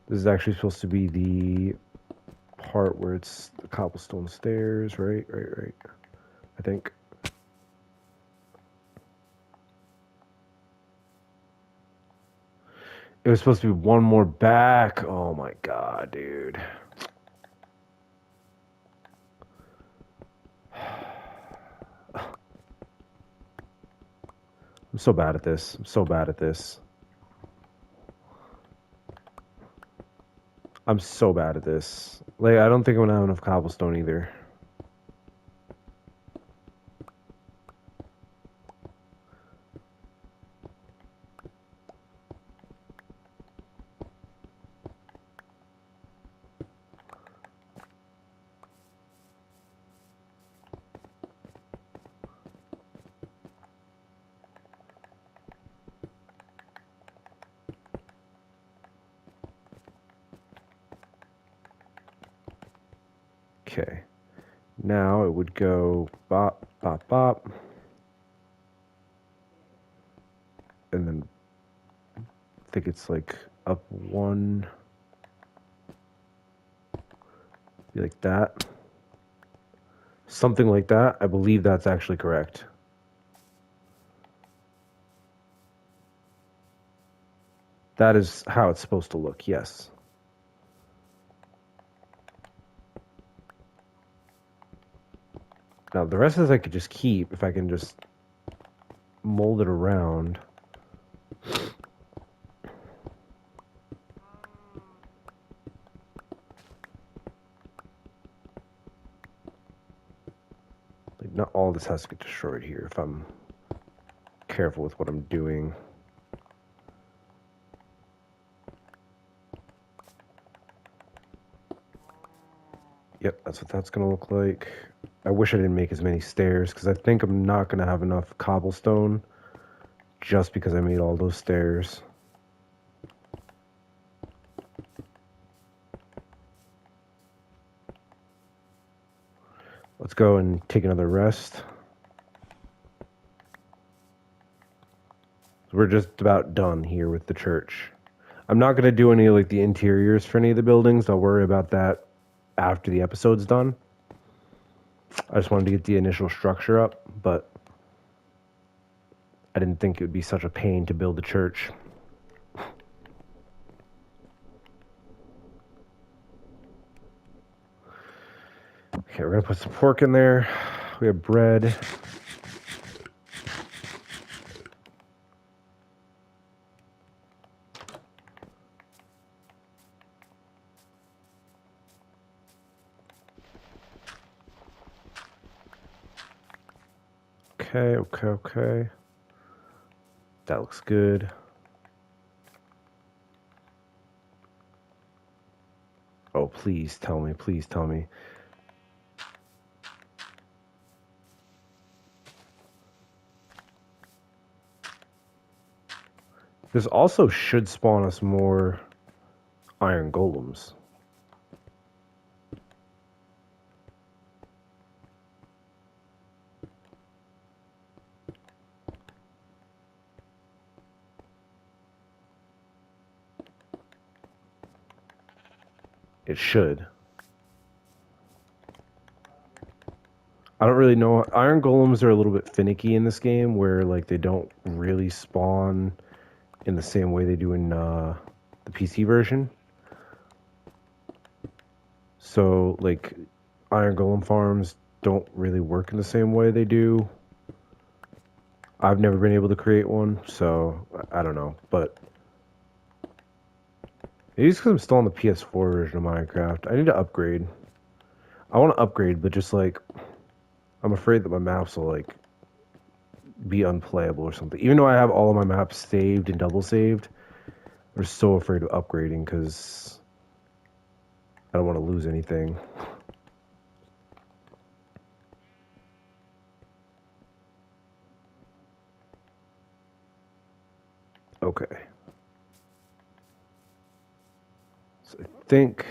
This is actually supposed to be the part where it's the cobblestone stairs, right? I think. It was supposed to be one more back. Oh my god, dude. I'm so bad at this. I'm so bad at this. I'm so bad at this. Like, I don't think I'm gonna have enough cobblestone either. Okay. Now it would go bop, bop, bop. And then I think it's like up one. Be like that. Something like that. I believe that's actually correct. That is how it's supposed to look, yes. Now, the rest of this I could just keep if I can just mold it around. Like, not all this has to get destroyed here if I'm careful with what I'm doing. Yep, that's what that's going to look like. I wish I didn't make as many stairs because I think I'm not going to have enough cobblestone just because I made all those stairs. Let's go and take another rest. We're just about done here with the church. I'm not going to do any like the interiors for any of the buildings. I'll worry about that after the episode's done. I just wanted to get the initial structure up, but I didn't think it would be such a pain to build the church. Okay, we're going to put some pork in there. We have bread. Okay. That looks good. Oh, please tell me. This also should spawn us more iron golems. It should. I don't really know. Iron golems are a little bit finicky in this game where like they don't really spawn in the same way they do in the PC version. So like iron golem farms don't really work in the same way they do. I've never been able to create one, so I don't know. But maybe it's because I'm still on the PS4 version of Minecraft. I need to upgrade. I want to upgrade, but just like I'm afraid that my maps will like be unplayable or something. Even though I have all of my maps saved and double saved, I'm so afraid of upgrading because I don't want to lose anything. Okay. So I think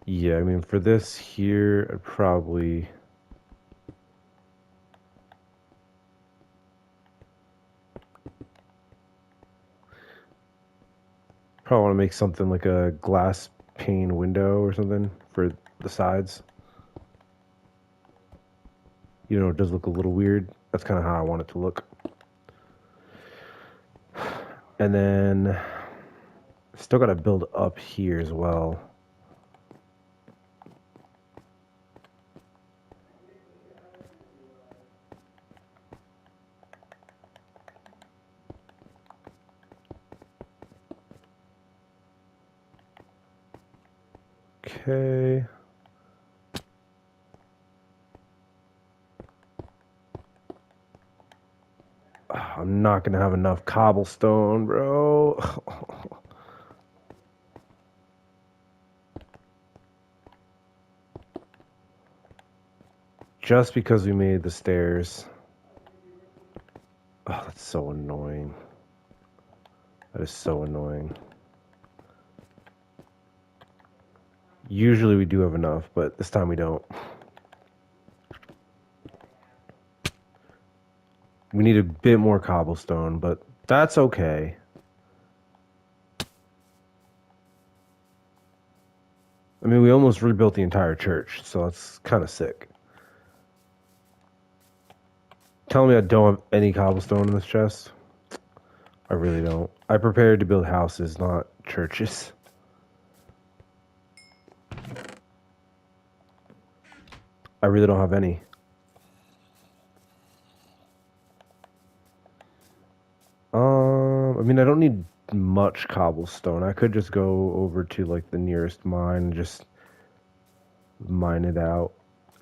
yeah, I mean for this here I'd probably want to make something like a glass pane window or something for the sides. You know, it does look a little weird. That's kind of how I want it to look. And then still got to build up here as well. Okay. I'm not gonna have enough cobblestone, bro. Just because we made the stairs. Oh, that's so annoying. That is so annoying. Usually we do have enough, but this time we don't. We need a bit more cobblestone, but that's okay. I mean, we almost rebuilt the entire church, so that's kind of sick. Tell me I don't have any cobblestone in this chest. I really don't. I prepared to build houses, not churches. I really don't have any. I mean, I don't need much cobblestone. I could just go over to like the nearest mine and just mine it out.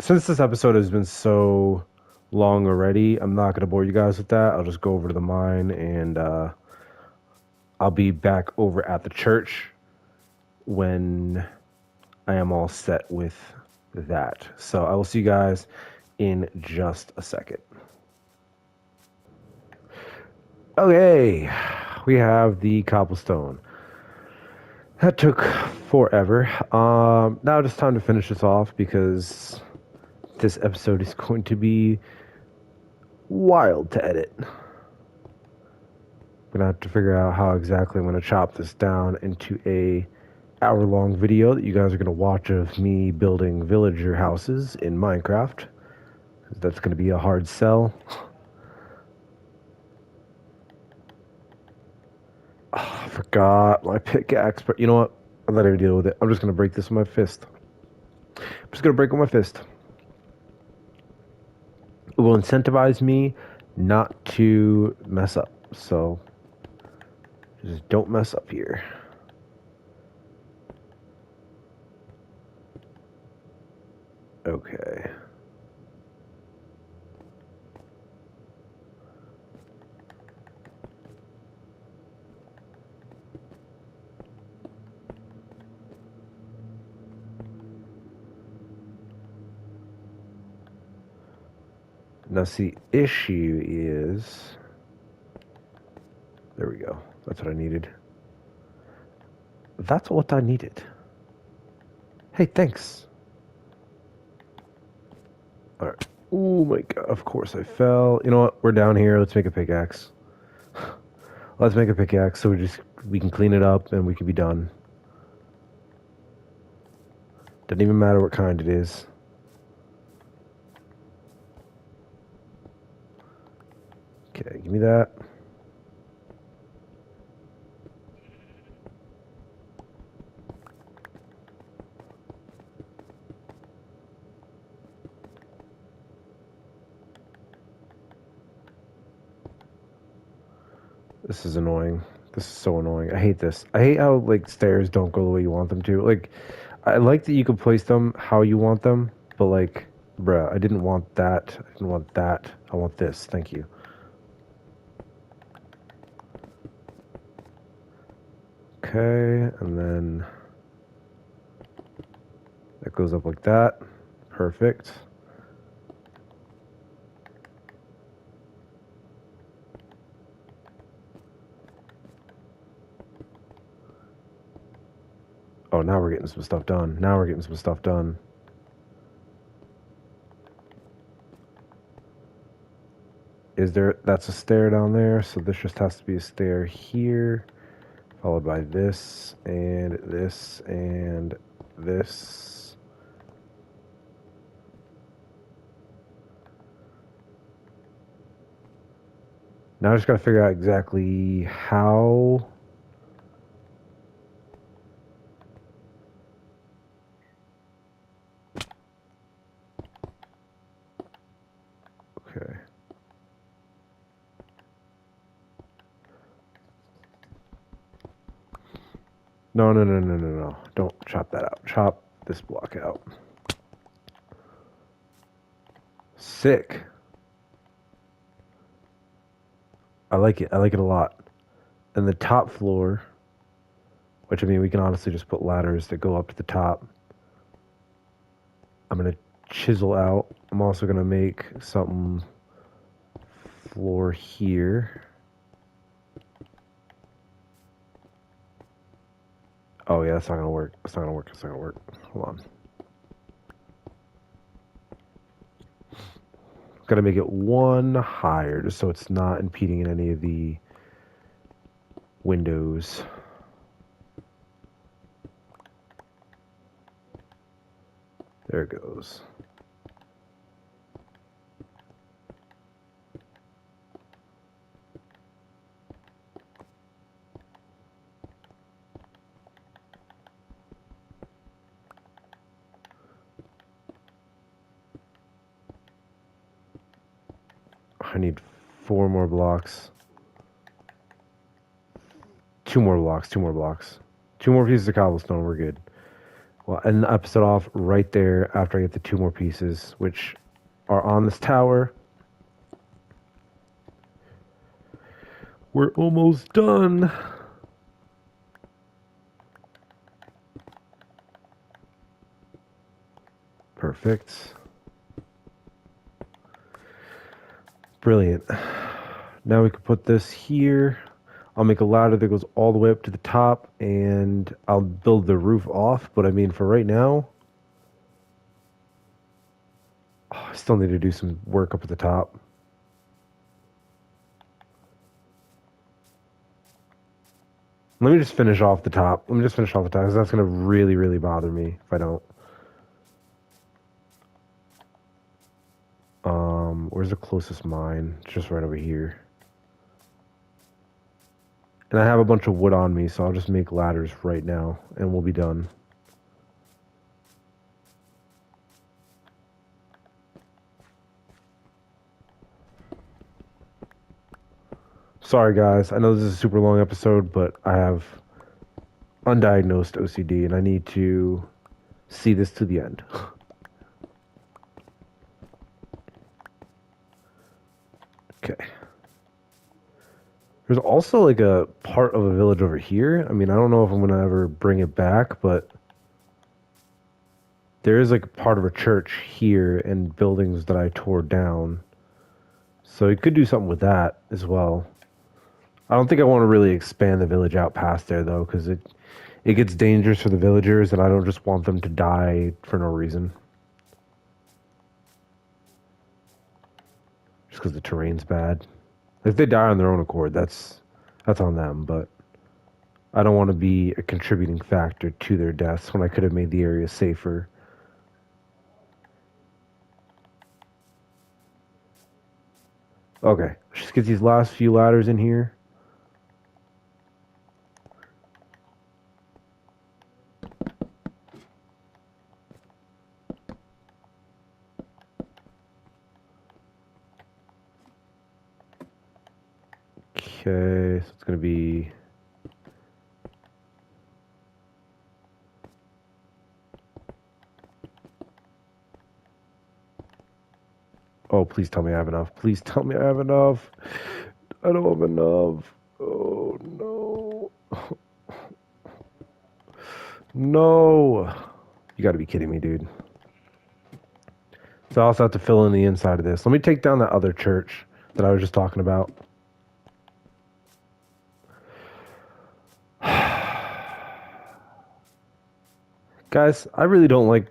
Since this episode has been so long already, I'm not gonna bore you guys with that. I'll just go over to the mine and I'll be back over at the church when I am all set with that. So I will see you guys in just a second. Okay, we have the cobblestone. That took forever. Now it's time to finish this off because this episode is going to be wild to edit. I'm gonna have to figure out how exactly I'm gonna chop this down into a hour-long video that you guys are gonna watch of me building villager houses in Minecraft. That's gonna be a hard sell. Oh, I forgot my pickaxe, but you know what? I'm not even deal with it. I'm just gonna break this with my fist. I'm just gonna break it with my fist. It will incentivize me not to mess up. So just don't mess up here. Okay. Now see, issue is... There we go. That's what I needed. That's what I needed. Hey, thanks. Alright. Oh my god, of course I fell. You know what? We're down here. Let's make a pickaxe. Let's make a pickaxe so we can clean it up and we can be done. Doesn't even matter what kind it is. Okay, give me that. This is annoying. This is so annoying. I hate this. I hate how, like, stairs don't go the way you want them to. Like, I like that you can place them how you want them, but, like, bruh, I didn't want that. I didn't want that. I want this. Thank you. Okay, and then that goes up like that. Perfect. Oh, now we're getting some stuff done. Now we're getting some stuff done. That's a stair down there, so this just has to be a stair here, followed by this, and this, and this. Now I just gotta figure out exactly how. Okay. No, no, no, no, no, no. Don't chop that out. Chop this block out. Sick. I like it. I like it a lot. And the top floor, which I mean, we can honestly just put ladders that go up to the top. I'm going to chisel out. I'm also going to make something floor here. Oh, yeah, that's not going to work. That's not going to work. That's not going to work. Hold on. got to make it one higher just so it's not impeding in any of the windows. There it goes. I need 4 more blocks. 2 more blocks, 2 more blocks. 2 more pieces of cobblestone, we're good. Well, end the episode off right there after I get the 2 more pieces, which are on this tower. We're almost done. Perfect. Brilliant. Now we can put this here. I'll make a ladder that goes all the way up to the top, and I'll build the roof off. But I mean, for right now, I still need to do some work up at the top. Let me just finish off the top. Let me just finish off the top, because that's going to really, really bother me if I don't. Where's the closest mine? It's just right over here. And I have a bunch of wood on me, so I'll just make ladders right now, and we'll be done. Sorry, guys. I know this is a super long episode, but I have undiagnosed OCD, and I need to see this to the end. Okay. There's also like a part of a village over here. I mean, I don't know if I'm gonna ever bring it back, but there is like part of a church here and buildings that I tore down. So you could do something with that as well. I don't think I want to really expand the village out past there though, because it gets dangerous for the villagers, and I don't just want them to die for no reason. Just because the terrain's bad. If they die on their own accord, that's on them, but I don't want to be a contributing factor to their deaths when I could have made the area safer. Okay, let's just get these last few ladders in here. Okay, so it's going to be... Oh, please tell me I have enough. Please tell me I have enough. I don't have enough. Oh, no. No. You got to be kidding me, dude. So I also have to fill in the inside of this. Let me take down that other church that I was just talking about. Guys, I really don't like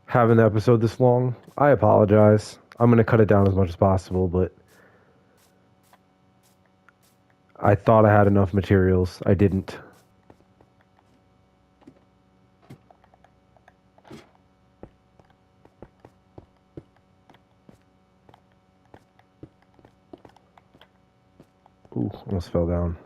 having the episode this long. I apologize. I'm going to cut it down as much as possible, but I thought I had enough materials. I didn't. Ooh, almost fell down.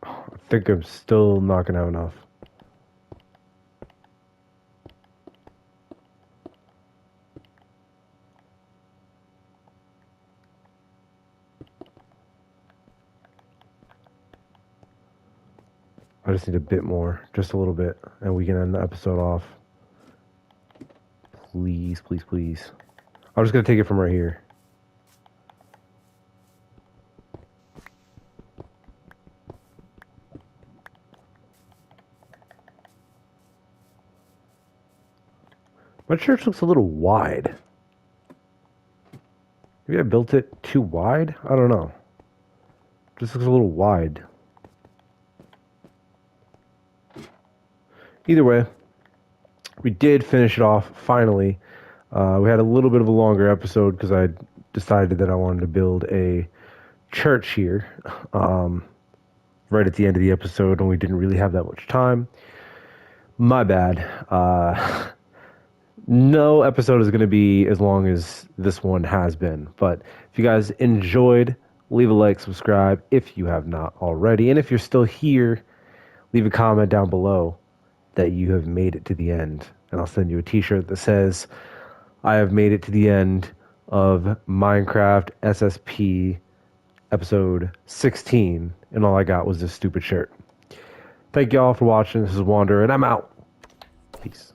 I think I'm still not going to have enough. I just need a bit more, just a little bit, and we can end the episode off. Please, please, please. I'm just going to take it from right here. My church looks a little wide. Maybe I built it too wide? I don't know. Just looks a little wide. Either way, we did finish it off finally. We had a little bit of a longer episode because I decided that I wanted to build a church here right at the end of the episode, and we didn't really have that much time. My bad. No episode is going to be as long as this one has been, but if you guys enjoyed, leave a like, subscribe if you have not already, and if you're still here, leave a comment down below that you have made it to the end, and I'll send you a t-shirt that says I have made it to the end of Minecraft SSP episode 16, and all I got was this stupid shirt. Thank you all for watching. This is Wander, and I'm out. Peace.